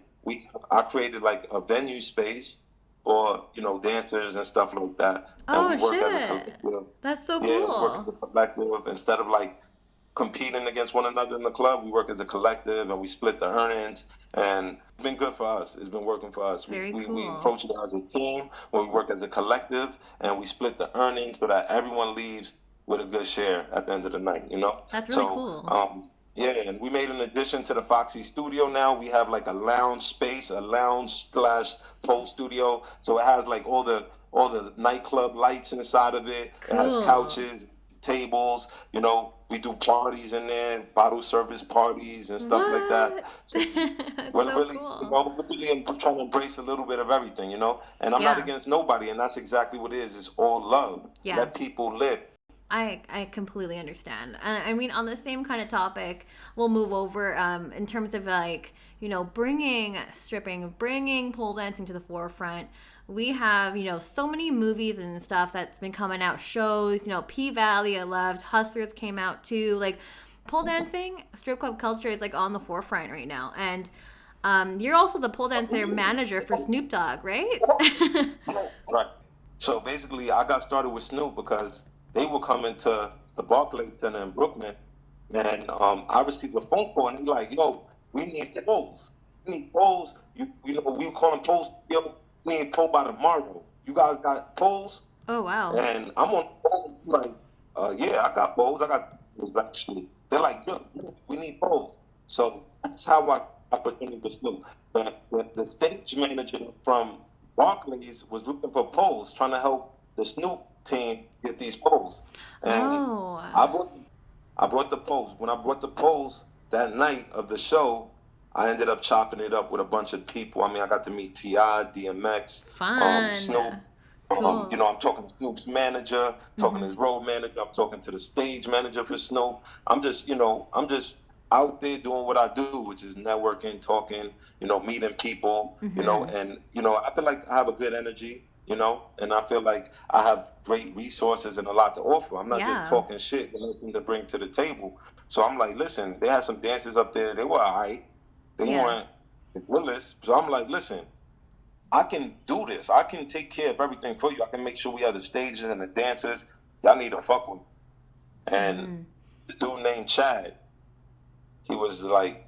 I created like a venue space for dancers and stuff like that, and Oh we work as a shit. collective. That's so Yeah, we work as cool. a collective instead of like competing against one another in the club. We work as a collective and we split the earnings, and it's been good for us. It's been working for us. Very We cool. approach it as a team where we work as a collective and we split the earnings so that everyone leaves with a good share at the end of the night. That's really So, cool. yeah, and we made an addition to the Foxy studio now. We have like a lounge space, a lounge slash pole studio. So it has like all the nightclub lights inside of it. It has Cool. couches, tables. We do parties in there, bottle service parties and stuff like that. What? So That's we're so really, cool. we're really trying to embrace a little bit of everything. And I'm not Yeah. against nobody, and that's exactly what it is. It's all love. Yeah. Let people live. I completely understand. I mean, on the same kind of topic, we'll move over in terms of like, bringing stripping, bringing pole dancing to the forefront. We have, so many movies and stuff that's been coming out, shows, P Valley, I loved, Hustlers came out too. Like, pole dancing, strip club culture is like on the forefront right now. And you're also the pole dancer manager for Snoop Dogg, right? Right. So basically, I got started with Snoop because they were coming to the Barclays Center in Brooklyn, and I received a phone call, and they're like, "Yo, we need poles. We need poles. We call them poles. Yo, we need pole by tomorrow. You guys got poles?" Oh, wow. And I'm on the phone, like, yeah, I got poles. I got poles, actually. They're like, "Yo, we need poles." So that's how I opportunity with Snoop. The stage manager from Barclays was looking for poles, trying to help the Snoop team get these poles. And Oh, I brought I brought the poles. When I brought the poles that night of the show, I ended up chopping it up with a bunch of people. I mean, I got to meet T.I., DMX, fun. Snoop. Cool. I'm talking to Snoop's manager, talking to Mm-hmm. his road manager. I'm talking to the stage manager for Snoop. I'm just out there doing what I do, which is networking, talking, meeting people, Mm-hmm. and I feel like I have a good energy, and I feel like I have great resources and a lot to offer. I'm not just Yeah. talking shit, but nothing to bring to the table. So I'm like, listen, they had some dancers up there. They were all right. They Yeah. weren't the realest. So I'm like, listen, I can do this. I can take care of everything for you. I can make sure we have the stages and the dancers. Y'all need to fuck with me. And Mm-hmm. this dude named Chad, he was like,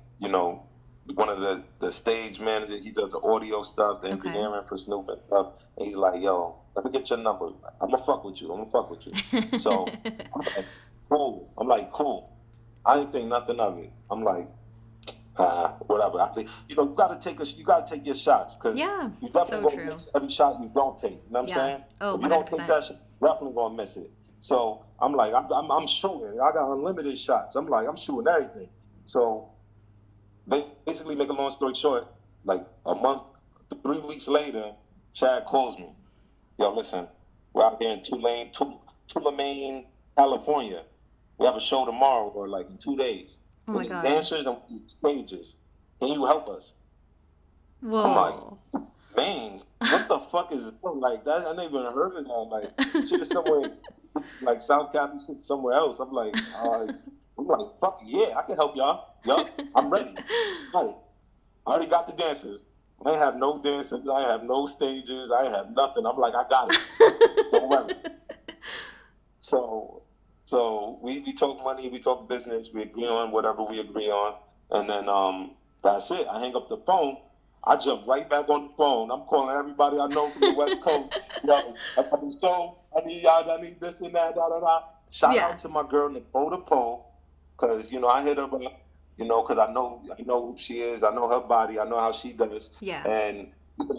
one of the stage managers. He does the audio stuff, the Okay. engineering for Snoop and stuff. And he's like, yo, let me get your number. I'm gonna fuck with you. I'm gonna fuck with you. So I'm like, cool. Cool. I ain't think nothing of it. I'm like, whatever. I think you gotta take your shots because Yeah. you definitely So gonna true. miss every shot you don't take. You know what I'm Yeah. saying? Oh, If you don't take 100%. that shot, you're definitely gonna miss it. So I'm like, I'm shooting. I got unlimited shots. I'm like, I'm shooting everything. So basically, make a long story short, like a month, 3 weeks later, Chad calls me. Yo, listen, we're out here in Tulane, California. We have a show tomorrow or like in 2 days. Oh We my need God. dancers and we need stages. Can you help us? I'm like, Whoa. man, what the fuck is like that? I never even heard of that. Like, shit is somewhere like South Cali, shit somewhere else. I'm like, fuck yeah, I can help y'all. Yup, I'm ready. Got it. I already got the dancers. I ain't have no dancers. I ain't have no stages. I ain't have nothing. I'm like, I got it. Don't worry. So, so we talk money, we talk business, we agree on whatever we agree on, and then that's it. I hang up the phone. I jump right back on the phone. I'm calling everybody I know from the West Coast. Yo, I got this show. I need y'all. I need this and that. Da da da. Shout Yeah. out to my girl Nicole the Pole, cause I hit her up. Cause I know who she is. I know her body. I know how she does, Yeah. and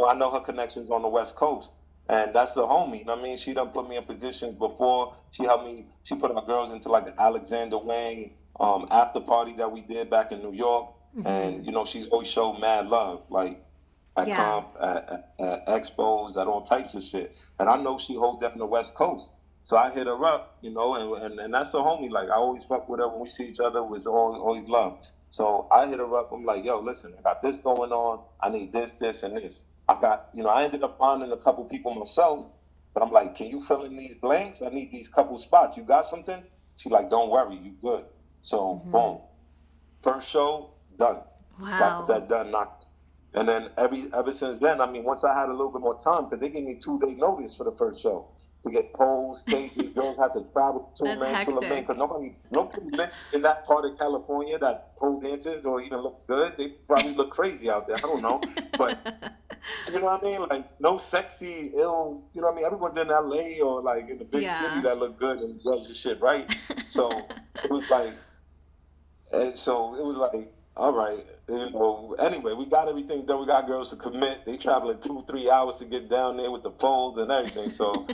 I know her connections on the West Coast. And that's the homie. You know what I mean? She done put me in positions before. She helped me. She put our girls into like the Alexander Wang after party that we did back in New York. Mm-hmm. And she's always showed mad love, like at Yeah. comp, at expos, at all types of shit. And I know she holds that in the West Coast. So I hit her up, and that's a homie. Like I always fuck with her when we see each other. Was always love. So I hit her up. I'm like, yo, listen, I got this going on. I need this, this, and this. I ended up finding a couple people myself But I'm like, can you fill in these blanks? I need these couple spots. You got something? She like, don't worry, you good. So Mm-hmm. boom, first show done. Got Wow. that done. Knocked. And then ever since then, I mean, once I had a little bit more time, because they gave me 2 day notice for the first show to get poles, stages. Girls had to travel to That's men, to men, because hectic. nobody lives in that part of California that pole dances or even looks good. They probably look crazy out there. I don't know, but you know what I mean? Like no sexy, ill. You know what I mean? Everyone's in LA or like in the big city Yeah. that look good and does your shit right. So it was like, and so it was like, all right, you know. Anyway, we got everything done. We got girls to commit. They traveling 2-3 hours to get down there with the poles and everything. So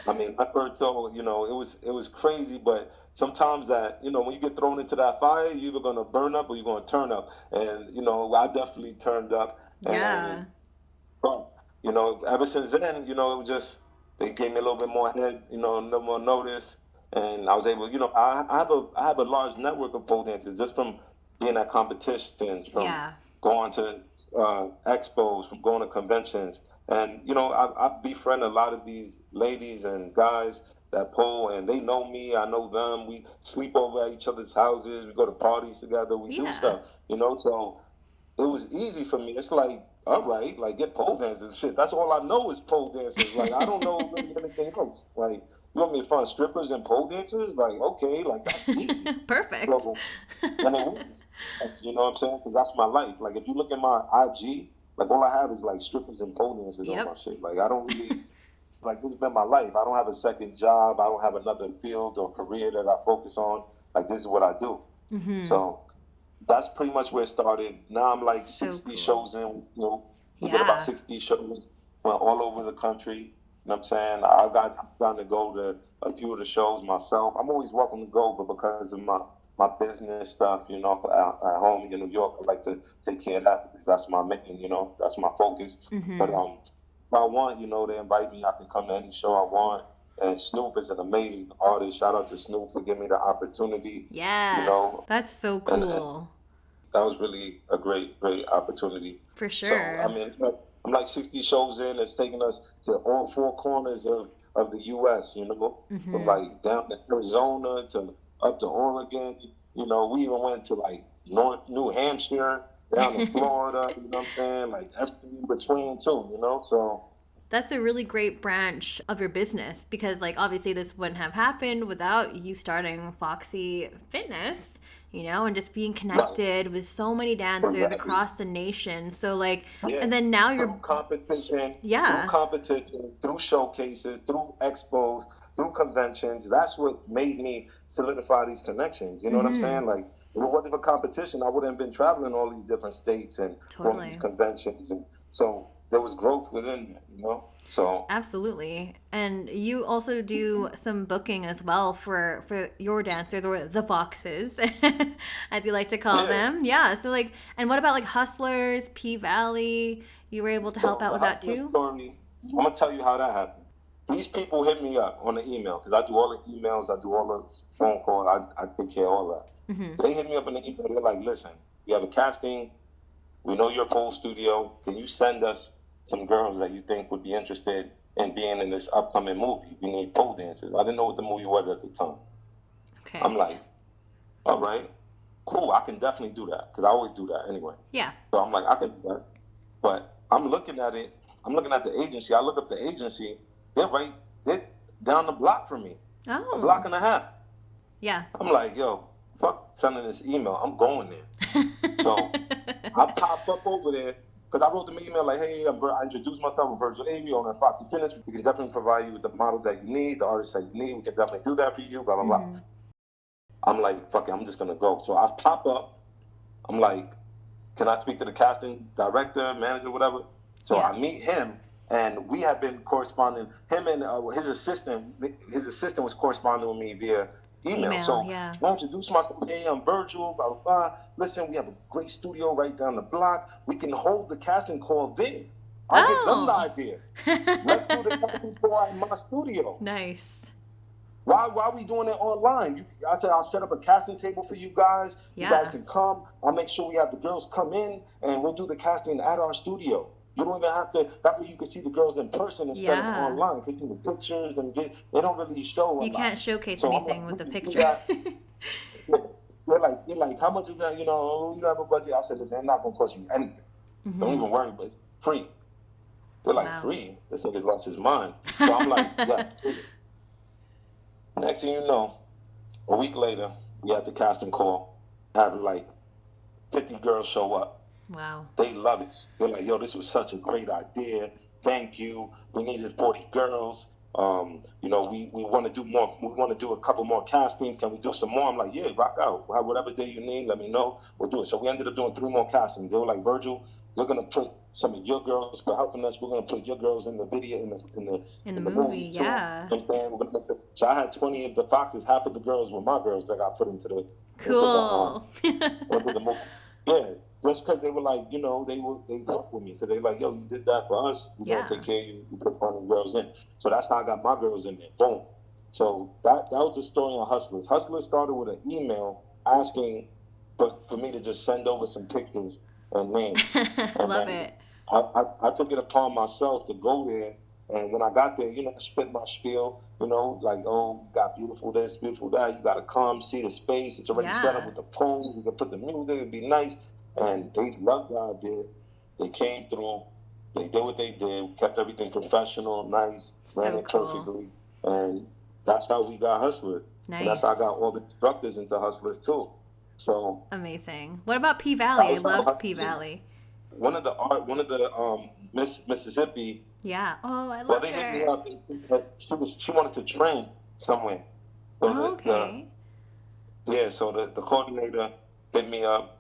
I mean, my first show, you know, it was crazy. But sometimes that, you know, when you get thrown into that fire, you're either gonna burn up or you're gonna turn up. And you know, I definitely turned up. Yeah. And but you know, ever since then, you know, it was just they gave me a little bit more head, you know, no more notice, and I was able, you know, I have a large network of pole dancers just from being at competitions, from Yeah. going to expos, from going to conventions, and you know, I befriend a lot of these ladies and guys that pole, and they know me, I know them. We sleep over at each other's houses, we go to parties together, we do Yeah. stuff, you know, so it was easy for me. It's like, all right, like get pole dancers. Shit, that's all I know is pole dancers. Like I don't know really anything else. Like you want me to find strippers and pole dancers? Like okay, like that's easy. Perfect. So and it is. You know what I'm saying? Because that's my life. Like if you look at my IG, like all I have is like strippers and pole dancers on my Yep. shit. Like I don't really like this has been my life. I don't have a second job. I don't have another field or career that I focus on. Like this is what I do. Mm-hmm. So that's pretty much where it started. Now I'm like So 60 cool. shows in. You know, we did about Yeah. 60 shows, went all over the country. You know what I'm saying? I got gotten to go to a few of the shows myself. I'm always welcome to go, but because of my business stuff, you know, at home in New York, I like to take care of that because that's my main, you know, that's my focus. But Mm-hmm. if I want, you know, they invite me. I can come to any show I want. And Snoop is an amazing artist. Shout out to Snoop for giving me the opportunity. You Yeah. know, That's so and cool. that was really a great opportunity. For So I sure. mean, I'm like 60 shows in. It's taking us to all four corners of the U.S. You know, from Mm-hmm. like down to Arizona to up to Oregon. You know, we even went to like North New Hampshire, down to Florida. You know what I'm saying? Like everything in between too. You know, so That's a really great branch of your business because, like, obviously, this wouldn't have happened without you starting Foxy Fitness, you know, and just being right, connected with so many dancers exactly. across the nation. So, like, Yeah, and then now through you're, competition, yeah. through showcases, through expos, through conventions. That's what made me solidify these connections. You know what I'm Mm-hmm. saying? Like, if it wasn't for competition, I wouldn't have been traveling all these different states and going to these Totally. conventions. And so there was growth within that, you know? So, Absolutely. And you also do some booking as well for your dancers or the foxes, as you like to call yeah. them. Yeah. So like, and what about like Hustlers, P Valley? You were able to help So out the with that hustler too? story, I'm going to tell you how that happened. These people hit me up on the email because I do all the emails, I do all the phone calls, I take care of all Mm-hmm. that. They hit me up in the email. They're like, listen, we have a casting. We know your pole studio. Can you send us some girls that you think would be interested in being in this upcoming movie? We need pole dancers. I didn't know what the movie was at the time. I'm Okay. like, all right, cool. I can definitely do that because I always do that anyway. Yeah. So I'm like, I can do that. But I'm looking at it. I'm looking at the agency. I look up the agency. They're down the block from me, a block Oh. and a half. Yeah. I'm like, yo, fuck sending this email. I'm going there. So I pop up over there because I wrote them an email like, hey, I introduced myself with Virgil Avery, owner of Foxy Fitness. We can definitely provide you with the models that you need, the artists that you need. We can definitely do that for you, blah, blah, blah. Mm-hmm. I'm like, fuck it, I'm just going to go. So I pop up. I'm like, can I speak to the casting director, manager, whatever? So Yeah. I meet him, and we have been corresponding. Him and his assistant was corresponding with me via email. Email. So Yeah. I introduced myself. Hey, I'm Virgil. Blah blah blah. Listen, we have a great studio right down the block. We can hold the casting call there. I give them the Oh. idea. Let's do the casting call at my studio. Nice. Why are we doing it online? I said I'll set up a casting table for you guys. You guys Yeah. can come. I'll make sure we have the girls come in, and we'll do the casting at our studio. You don't even have to. That way you can see the girls in person instead of online. Because the pictures and they don't really show a lot. You can't showcase So anything with a picture. They're like, how much is that? You know, you have a budget. I said, listen, it's not gonna cost you anything. Don't even worry, but it's free. They're like, free? This nigga's lost his mind. So I'm like, yeah. Next thing you know, a week later, we had the casting call. Have like 50 girls show up. Wow. They love it. They're like, yo, this was such a great idea. Thank you. We needed 40 girls. You know, we want to do more. We want to do a couple more castings. Can we do some more? I'm like, yeah, rock out. Whatever day you need, let me know. We'll do it. So we ended up doing 3 more castings. They were like, Virgil, we're gonna put some of your girls for helping us. We're gonna put your girls in the video in the movie too. Yeah. So I had 20 of the Foxes. Half of the girls were my girls that got put into the into the movie. Yeah. Just because they were like, you know, they fuck with me because they were like, yo, you did that for us. We're gonna take care of you. You put one of the girls in. So that's how I got my girls in there. Boom. So that was the story on Hustlers. Hustlers started with an email asking for me to just send over some pictures and names. Love it. I took it upon myself to go there. And when I got there, you know, I spit my spiel, you know, like, oh, you got beautiful this, beautiful that. You got to come see the space. It's already set up with the pole. You can put the music. It'd be nice. And they loved the idea. They came through. They did what they did. Kept everything professional, nice, ran it perfectly. And that's how we got Hustlers. Nice. And that's how I got all the instructors into Hustlers, too. So amazing. What about P Valley? I love P Valley. One of the Mississippi. Yeah. Oh, I love her. Hit me up. She wanted to train somewhere. So so the coordinator hit me up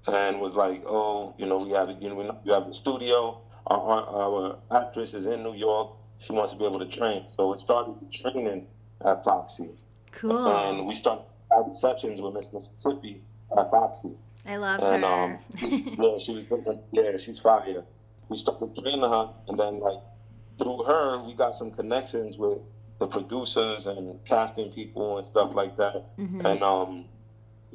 and was like, oh, you know, we have a studio. Our actress is in New York. She wants to be able to train. So it started with training at Foxy. Cool. And we started having sessions with Miss Mississippi at Foxy. I love her. She's fire. We started training her, and then like through her, we got some connections with the producers and casting people and stuff like that. And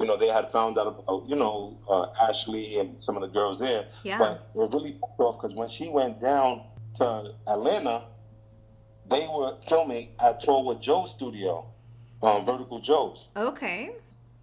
you know, they had found out about, you know, Ashley and some of the girls there. Yeah. But it really popped off because when she went down to Atlanta, they were filming at Torwood Joe's studio, Vertical Joe's. Okay.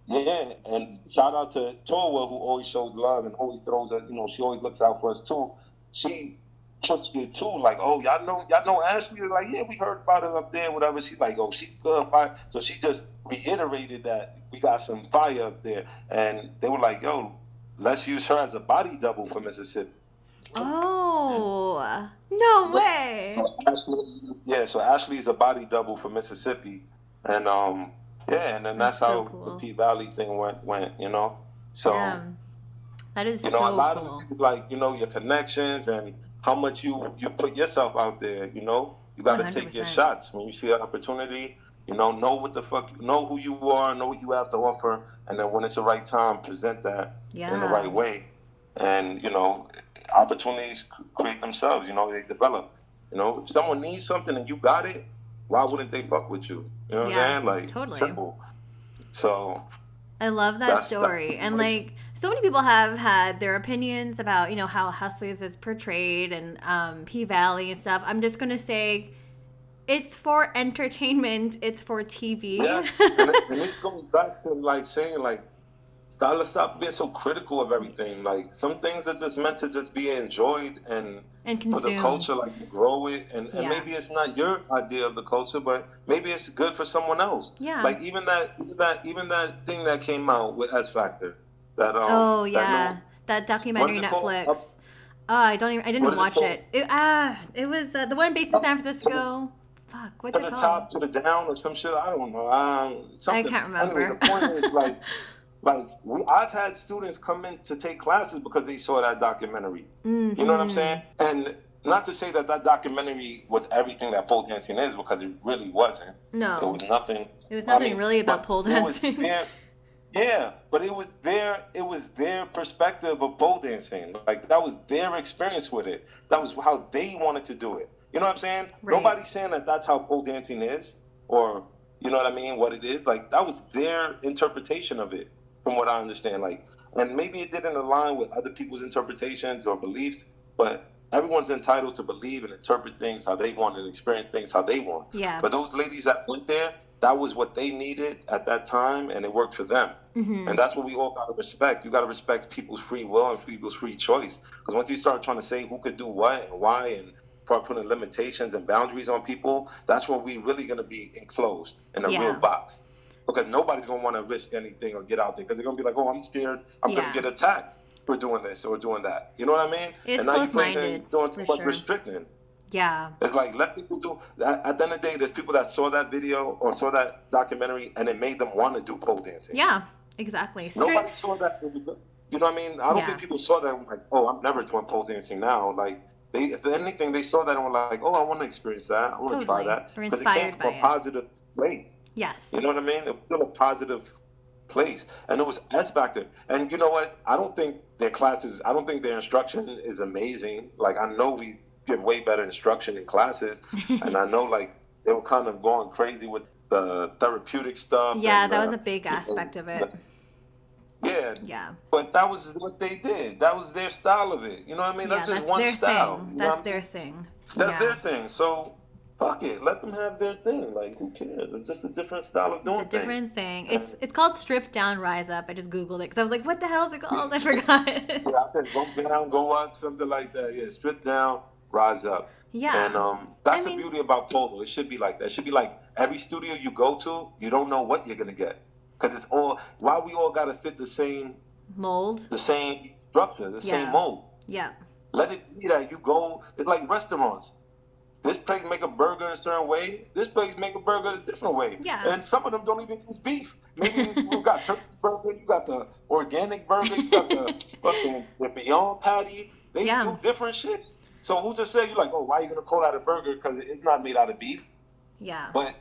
Yeah, and shout out to Torwood, who always shows love and always throws us, you know, she always looks out for us too. She touched it too, like, oh, y'all know Ashley? They're like, yeah, we heard about her up there, whatever. She's like, oh, she's good, fire. So she just reiterated that we got some fire up there. And they were like, yo, let's use her as a body double for Mississippi. Oh, no way. So Ashley's a body double for Mississippi. And and then that's how the P Valley thing went, you know. So that is, you know, a lot of it, like, you know, your connections and how much you put yourself out there, you know. You got to take your shots when you see an opportunity. You know who you are, know what you have to offer, and then when it's the right time, present that in the right way. And, you know, opportunities create themselves, you know, they develop. You know, if someone needs something and you got it, why wouldn't they fuck with you? You know what I'm saying? Like, totally. Simple. So I love that story. And like, so many people have had their opinions about, you know, how Hustlers is portrayed and P Valley and stuff. I'm just going to say it's for entertainment. It's for TV. Yeah. and this goes back to like saying like, let's stop being so critical of everything. Like, some things are just meant to just be enjoyed and consumed. For the culture, like, to grow it. And maybe it's not your idea of the culture, but maybe it's good for someone else. Yeah. Like, even that thing that came out with S Factor. That that documentary Netflix. I didn't watch it. It was the one based in San Francisco. Fuck, what's it called? To the top, to the down, or some shit. I don't know. Something. I can't remember. Anyway, the point is like. I've had students come in to take classes because they saw that documentary. You know what I'm saying? And not to say that documentary was everything that pole dancing is, because it really wasn't. No. It was nothing. It was nothing really about pole dancing. But it was their perspective of pole dancing. Like, that was their experience with it. That was how they wanted to do it. You know what I'm saying? Right. Nobody's saying that that's how pole dancing is, or, you know what I mean, what it is. Like, that was their interpretation of it. From what I understand, like, and maybe it didn't align with other people's interpretations or beliefs, but everyone's entitled to believe and interpret things how they want and experience things how they want. Yeah. For those ladies that went there, that was what they needed at that time, and it worked for them. Mm-hmm. And that's what we all got to respect. You got to respect people's free will and people's free choice. Because once you start trying to say who could do what and why and start putting limitations and boundaries on people, that's when we really going to be enclosed in a real box. Because nobody's going to want to risk anything or get out there because they're going to be like, oh, I'm scared. I'm going to get attacked for doing this or doing that. You know what I mean? It's and now close-minded, you're doing too much restricting. Yeah. It's like, let people do that. At the end of the day, there's people that saw that video or saw that documentary and it made them want to do pole dancing. Yeah, exactly. Nobody saw that. You know what I mean? I don't think people saw that and were like, oh, I'm never doing pole dancing now. Like, if anything, they saw that and were like, oh, I want to experience that. I want to try that. Or because it came from a positive place. Yes. You know what I mean? It was still a positive place. And it was X Factor. And you know what? I don't think their instruction is amazing. Like, I know we give way better instruction in classes. And I know, like, they were kind of going crazy with the therapeutic stuff. Yeah, that was a big aspect of it. Yeah. But that was what they did. That was their style of it. You know what I mean? Yeah, that's just one style. That's their thing. That's their thing. So fuck it. Let them have their thing. Like, who cares? It's just a different style of doing things. It's a different thing. It's called Strip Down, Rise Up. I just Googled it because I was like, what the hell is it called? I forgot. Yeah, I said go down, go up, something like that. Yeah, strip down, rise up. Yeah. And that's the beauty about polo. It should be like that. It should be like every studio you go to, you don't know what you're going to get. Because it's all, why we all got to fit the same mold, the same structure, the same mold. Yeah. Let it be that you go, it's like restaurants. This place make a burger a certain way. This place make a burger a different way. Yeah. And some of them don't even use beef. Maybe you got turkey burger, you got the organic burger, you got the Beyond patty. They do different shit. So who just said, you're like, oh, why are you going to call that a burger? Because it's not made out of beef. Yeah. But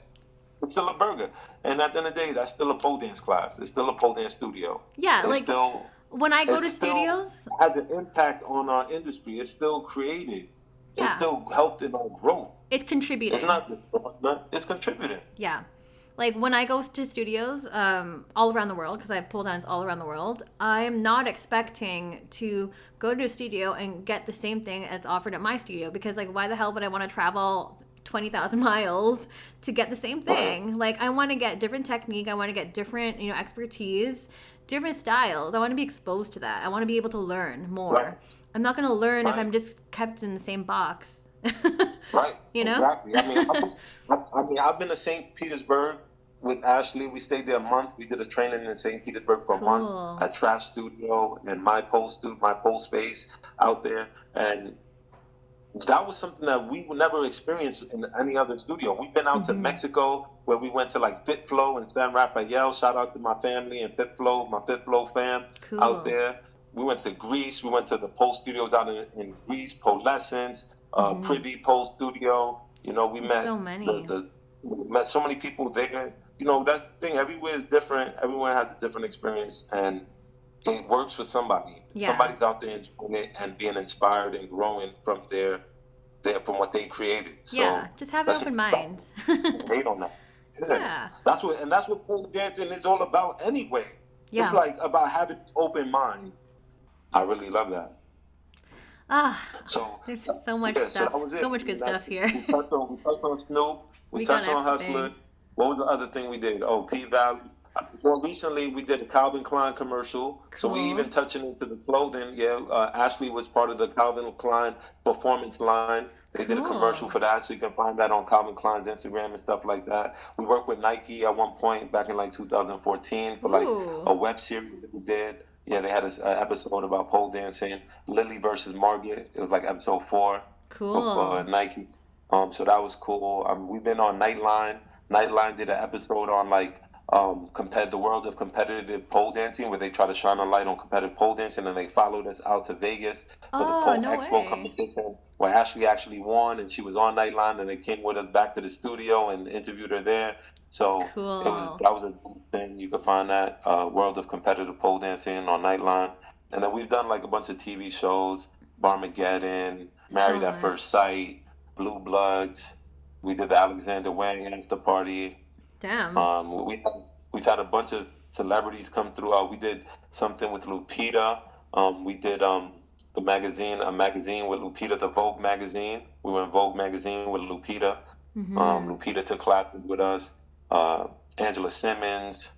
it's still a burger. And at the end of the day, that's still a pole dance class. It's still a pole dance studio. Yeah, it's like still, when I go to studios, it has an impact on our industry. It's still created. Yeah. It's still helped in our growth. It's contributing. It's not. It's contributing. Yeah. Like when I go to studios all around the world, because I have pole dance all around the world, I am not expecting to go to a studio and get the same thing as offered at my studio. Because like, why the hell would I want to travel 20,000 miles to get the same thing? Like, I want to get different technique. I want to get different, expertise, different styles. I want to be exposed to that. I want to be able to learn more. Right. I'm not going to learn if I'm just kept in the same box. Right. Exactly. I mean, I've been to St. Petersburg with Ashley. We stayed there a month. We did a training in St. Petersburg for a month at Trash Studio and my pole space out there. And that was something that we would never experience in any other studio. We've been out to Mexico where we went to like Fit Flow and San Rafael. Shout out to my family and Fit Flow, my Fit Flow fam out there. We went to Greece. We went to the pole studios out in Greece, Pole Lessons, Privy Pole Studio. We met so many. We met so many people there. That's the thing. Everywhere is different. Everyone has a different experience, and it works for somebody. Yeah. Somebody's out there enjoying it and being inspired and growing from from what they created. So just have an open mind. Hate on that. Yeah. That's what pole dancing is all about anyway. Yeah. It's like about having an open mind. I really love that. There's so much stuff. So much good stuff here. We touched on Snoop. We touched on Hustler. What was the other thing we did? Oh, P-Valley. More recently, we did a Calvin Klein commercial. Cool. So we even touching into the clothing. Yeah, Ashley was part of the Calvin Klein performance line. They did a commercial for that, so you can find that on Calvin Klein's Instagram and stuff like that. We worked with Nike at one point back in like 2014 for like a web series that we did. Yeah, they had an episode about pole dancing. Lily versus Margaret. It was like episode 4. Cool. Of Nike. So that was cool. We've been on Nightline. Nightline did an episode on like the world of competitive pole dancing, where they try to shine a light on competitive pole dancing, and they followed us out to Vegas for the Pole Expo competition, where Ashley actually won, and she was on Nightline, and they came with us back to the studio and interviewed her there. So cool. that was a thing. You can find that world of competitive pole dancing on Nightline. And then we've done like a bunch of TV shows, Barmageddon, Married at First Sight, Blue Bloods. We did the Alexander Wang after party. Damn. We've had a bunch of celebrities come through. We did something with Lupita. We did the magazine, a magazine with Lupita, the Vogue magazine. We were in Vogue magazine with Lupita. Lupita took classes with us. Angela Simmons.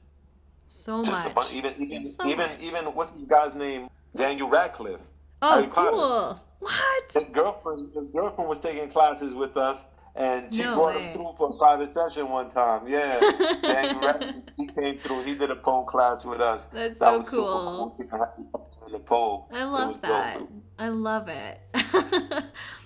So Just a much. bunch. Even what's the guy's name? Daniel Radcliffe. Oh, Harry Potter. cool. What? His girlfriend was taking classes with us, and she No brought him way. through for a private session one time. Yeah, Daniel Radcliffe, he came through. He did a pole class with us. That's That so was super cool. cool. Seeing how he in the pole. I It love was that. dope. I love it.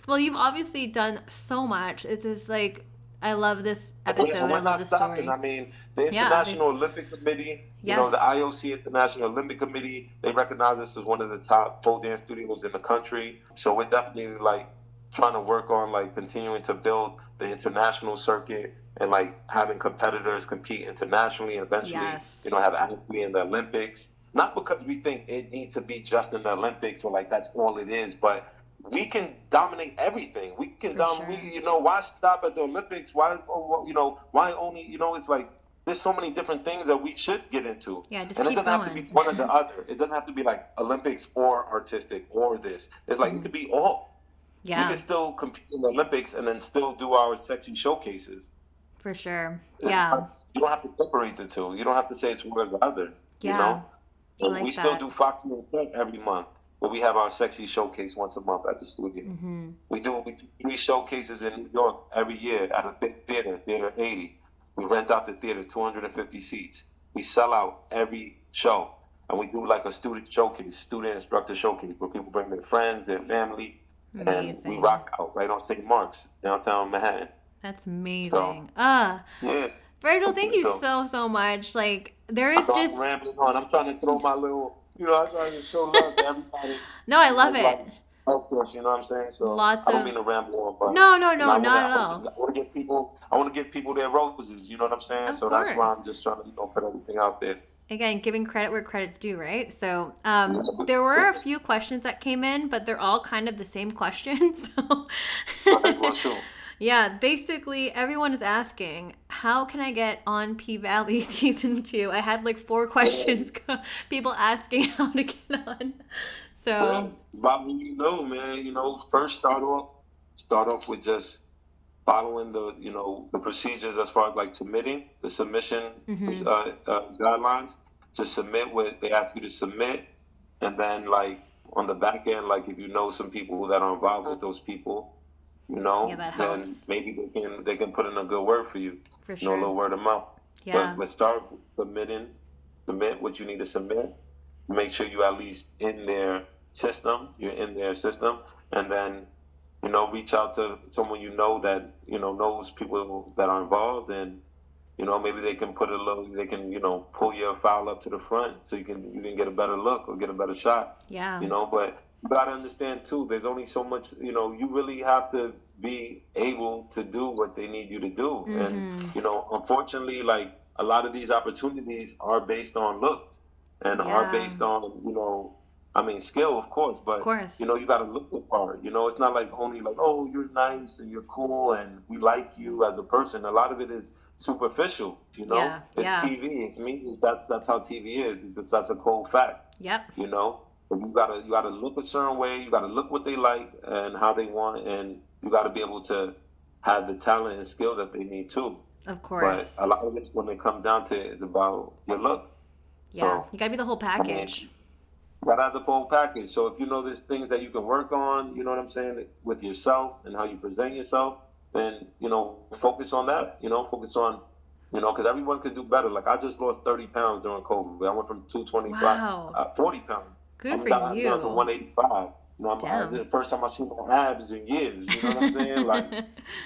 Well, you've obviously done so much. It's just like, I love this episode. And I we're love not this stopping. story. I mean, the Yeah, International Olympic Committee, Yes. the IOC International Olympic Committee, they recognize us as one of the top pole dance studios in the country. So we're definitely like trying to work on like continuing to build the international circuit and like having competitors compete internationally and eventually, Yes. have athletes in the Olympics. Not because we think it needs to be just in the Olympics or like that's all it is, but we can dominate everything. We can For dominate. sure. Why stop at the Olympics? Why only? It's like there's so many different things that we should get into. Yeah, just And it keep doesn't have to be going. one or the other. It doesn't have to be like Olympics or artistic or this. It's like it could be all. We Yeah, can still compete in the Olympics and then still do our sexy showcases. for sure. It's Yeah. not- you don't have to separate the two. You don't have to say it's one or the other. Yeah. I And like we still that. do Foxy and Trent every month, but we have our sexy showcase once a month at the studio. We do 3 showcases in New York every year at a big theater, Theater 80. We rent out the theater, 250 seats. We sell out every show, and we do like a student showcase, student instructor showcase, where people bring their friends, their family, and we Amazing. rock out right on St. Mark's, downtown Manhattan. That's amazing. Yeah. Virgil, thank you So- so much. Like, there is So just I'm rambling on. I'm trying to throw my little, I'm trying to show love to everybody. no. I love it. Like, of course, you know what I'm saying. So Lots I don't of- mean to ramble on, but No, I not at all. I want to give people their roses. You know what I'm saying. Of So that's why course. I'm just trying to put everything out there. Again, giving credit where credit's due, right? So, there were a few questions that came in, but they're all kind of the same questions. So, Okay, well, sure. yeah, basically everyone is asking, how can I get on P-Valley season 2? I had like 4 questions, people asking how to get on. So, Bobby, man, first start off with just following the procedures as far as like submitting the submission guidelines. Just submit what they ask you to submit, and then like on the back end, like if you know some people that are involved with those people, Yeah, that then helps. maybe they can put in a good word for you. For A sure. little word of mouth. Yeah. But start submitting. Submit what you need to submit. Make sure you at least in their system. You're in their system, and then reach out to someone that knows people that are involved, and maybe they can pull your file up to the front so you can get a better look or get a better shot. Yeah. But you gotta understand too, there's only so much, you really have to be able to do what they need you to do. And unfortunately, like a lot of these opportunities are based on looks and Yeah. are based on skill, of course, but Of course. you gotta look the part. It's not like only like, oh, you're nice and you're cool and we like you as a person. A lot of it is superficial. Yeah, It's yeah. TV. It's me. That's how TV is. That's a cold fact. Yep. But you gotta look a certain way. You gotta look what they like and how they want, and you gotta be able to have the talent and skill that they need too. Of course. But a lot of it, when it comes down to it, is about your look. Yeah. So You gotta be the whole package. you gotta have the full package. So if there's things that you can work on, you know what I'm saying, with yourself and how you present yourself, then focus on that. Focus on because everyone could do better. Like I just lost 30 pounds during COVID. I went from 225, Wow. 40 pounds. Good I'm for down you. to 185. Damn. This is the first time I seen my abs in years. You know what I'm saying? Like,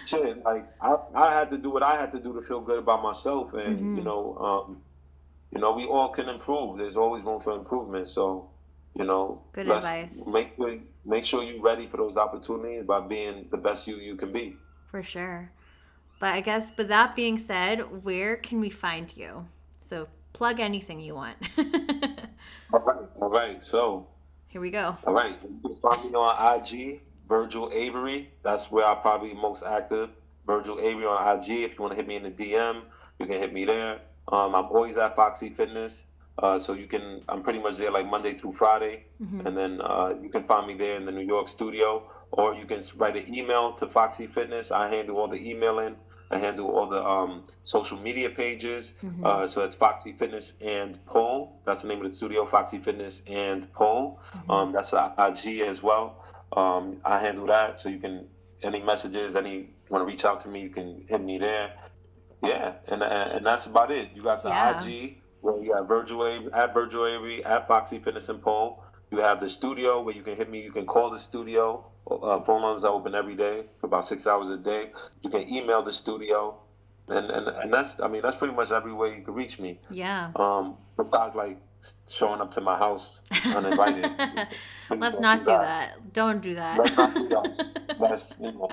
shit. Like I had to do what I had to do to feel good about myself, and we all can improve. There's always room for improvement. So, Good let's advice. make sure you're ready for those opportunities by being the best you can be. For sure. But I guess, with that being said, where can we find you? So plug anything you want. All right. So. Here we go. All right, you can find me on IG, Virgil Avery. That's where I'm probably most active. Virgil Avery on IG. If you want to hit me in the DM, you can hit me there. I'm always at Foxy Fitness. So I'm pretty much there like Monday through Friday, and then you can find me there in the New York studio, or you can write an email to Foxy Fitness. I handle all the emailing. I handle all the social media pages. So it's Foxy Fitness and Pole. That's the name of the studio, Foxy Fitness and Pole. That's IG as well. I handle that. So you can, any messages, want to reach out to me, you can hit me there. Yeah, and that's about it. You got the IG where you have Virgil Avery, at Foxy Fitness and Pole. You have the studio where you can hit me. You can call the studio. Phone lines are open every day for about 6 hours a day. You can email the studio, and that's pretty much every way you can reach me. Yeah. Besides like showing up to my house uninvited. Let's not do that. Don't do that. Let's not do that. That's, you know.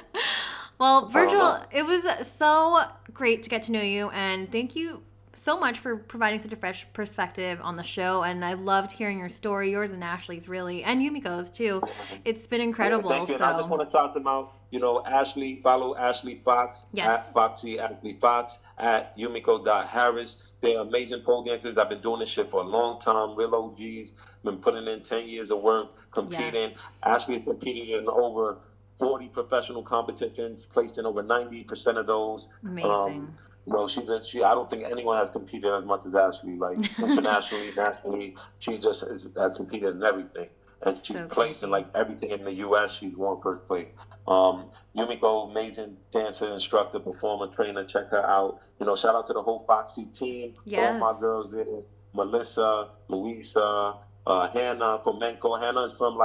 Well, Virgil, it was so great to get to know you, and thank you so much for providing such a fresh perspective on the show. And I loved hearing your story, yours and Ashley's, really, and Yumiko's too. It's been incredible. Thank you. So And I just want to shout them out. You know, Ashley, follow Ashley Fox at Foxy Ashley Fox at Yumiko.Harris. They're amazing pole dancers. I've been doing this shit for a long time. Real OGs. Been putting in 10 years of work competing. Ashley has competed in over 40 professional competitions, placed in over 90% of those. Amazing. I don't think anyone has competed as much as Ashley, like internationally, nationally. She just has competed in everything. And she's placed in like everything in the U.S. She's won first place. Yumiko, amazing dancer, instructor, performer, trainer. Check her out. Shout out to the whole Foxy team. All my girls in it. Melissa, Louisa, Hannah Fomenko. Hannah is from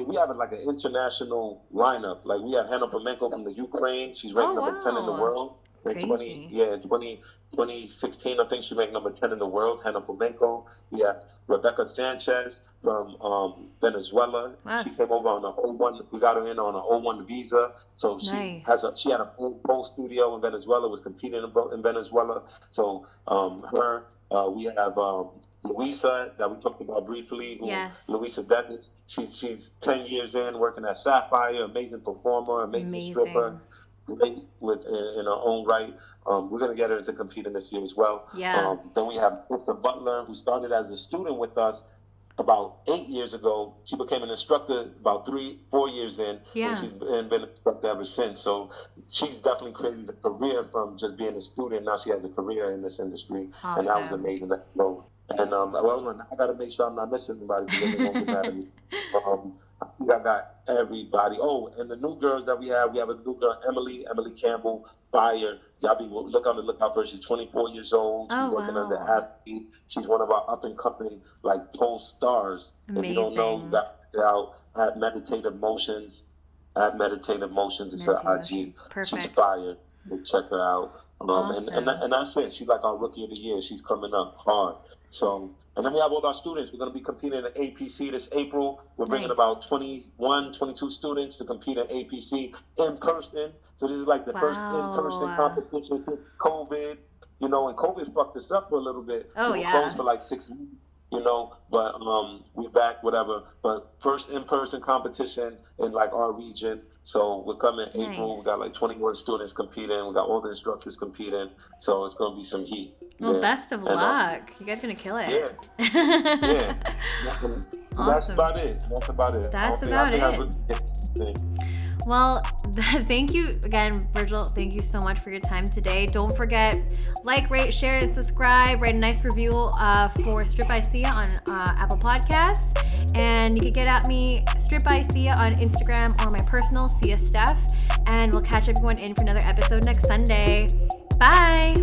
we have like an international lineup. Like we have Hannah Fomenko from the Ukraine. She's ranked number 10 in the world. In 2016, I think she ranked number 10 in the world. Hannah Fomenko. We have Rebecca Sanchez from Venezuela. She came over on an O1. We got her in on an O1 visa. So she had a pole studio in Venezuela. Was competing in Venezuela. So we have Louisa that we talked about briefly. Louisa Devins. She's 10 years in working at Sapphire. Amazing performer. Amazing stripper. Great in her own right. We're going to get her into competing this year as well. Then we have Mr. Butler, who started as a student with us about 8 years ago. She became an instructor about 3-4 years in, and she's been an instructor ever since. So she's definitely created a career from just being a student. Now she has a career in this industry, and that was amazing. And I got to make sure I'm not missing anybody because they won't get mad at me. I think I got everybody. Oh, and the new girls that we have a new girl, Emily Campbell, fire. Y'all be look on the lookout for her. She's 24 years old. She's working under Ashley. She's one of our up and coming pole stars. Amazing. If you don't know, you got to check her out at Meditative Motions. It's her IG. Perfect. She's fire. Check her out. And that's it. She's like our rookie of the year. She's coming up hard. So, and then we have all our students. We're going to be competing in APC this April. We're bringing about 22 students to compete in APC in person. So this is like the first in-person competition since COVID. And COVID fucked us up for a little bit. We were closed for 6 weeks. But we back, whatever. But first in-person competition in our region. So we're coming April. We got 21 students competing. We got all the instructors competing. So it's gonna be some heat. Well, best of luck. You guys are gonna kill it. Yeah. Awesome. That's about it. That's about it. Well, thank you again, Virgil. Thank you so much for your time today. Don't forget, rate, share, and subscribe. Write a nice review for Strip by Sia on Apple Podcasts. And you can get at me, Strip by Sia, on Instagram or my personal, Sia Steph. And we'll catch everyone in for another episode next Sunday. Bye.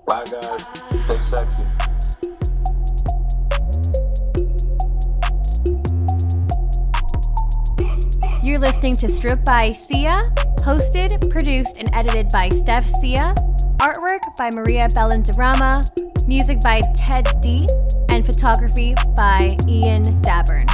Bye, guys. Stay sexy. You're listening to Strip by Sia, hosted, produced, and edited by Steph Sia, artwork by Maria Bellandarama, music by Ted D, and photography by Ian Dabburn.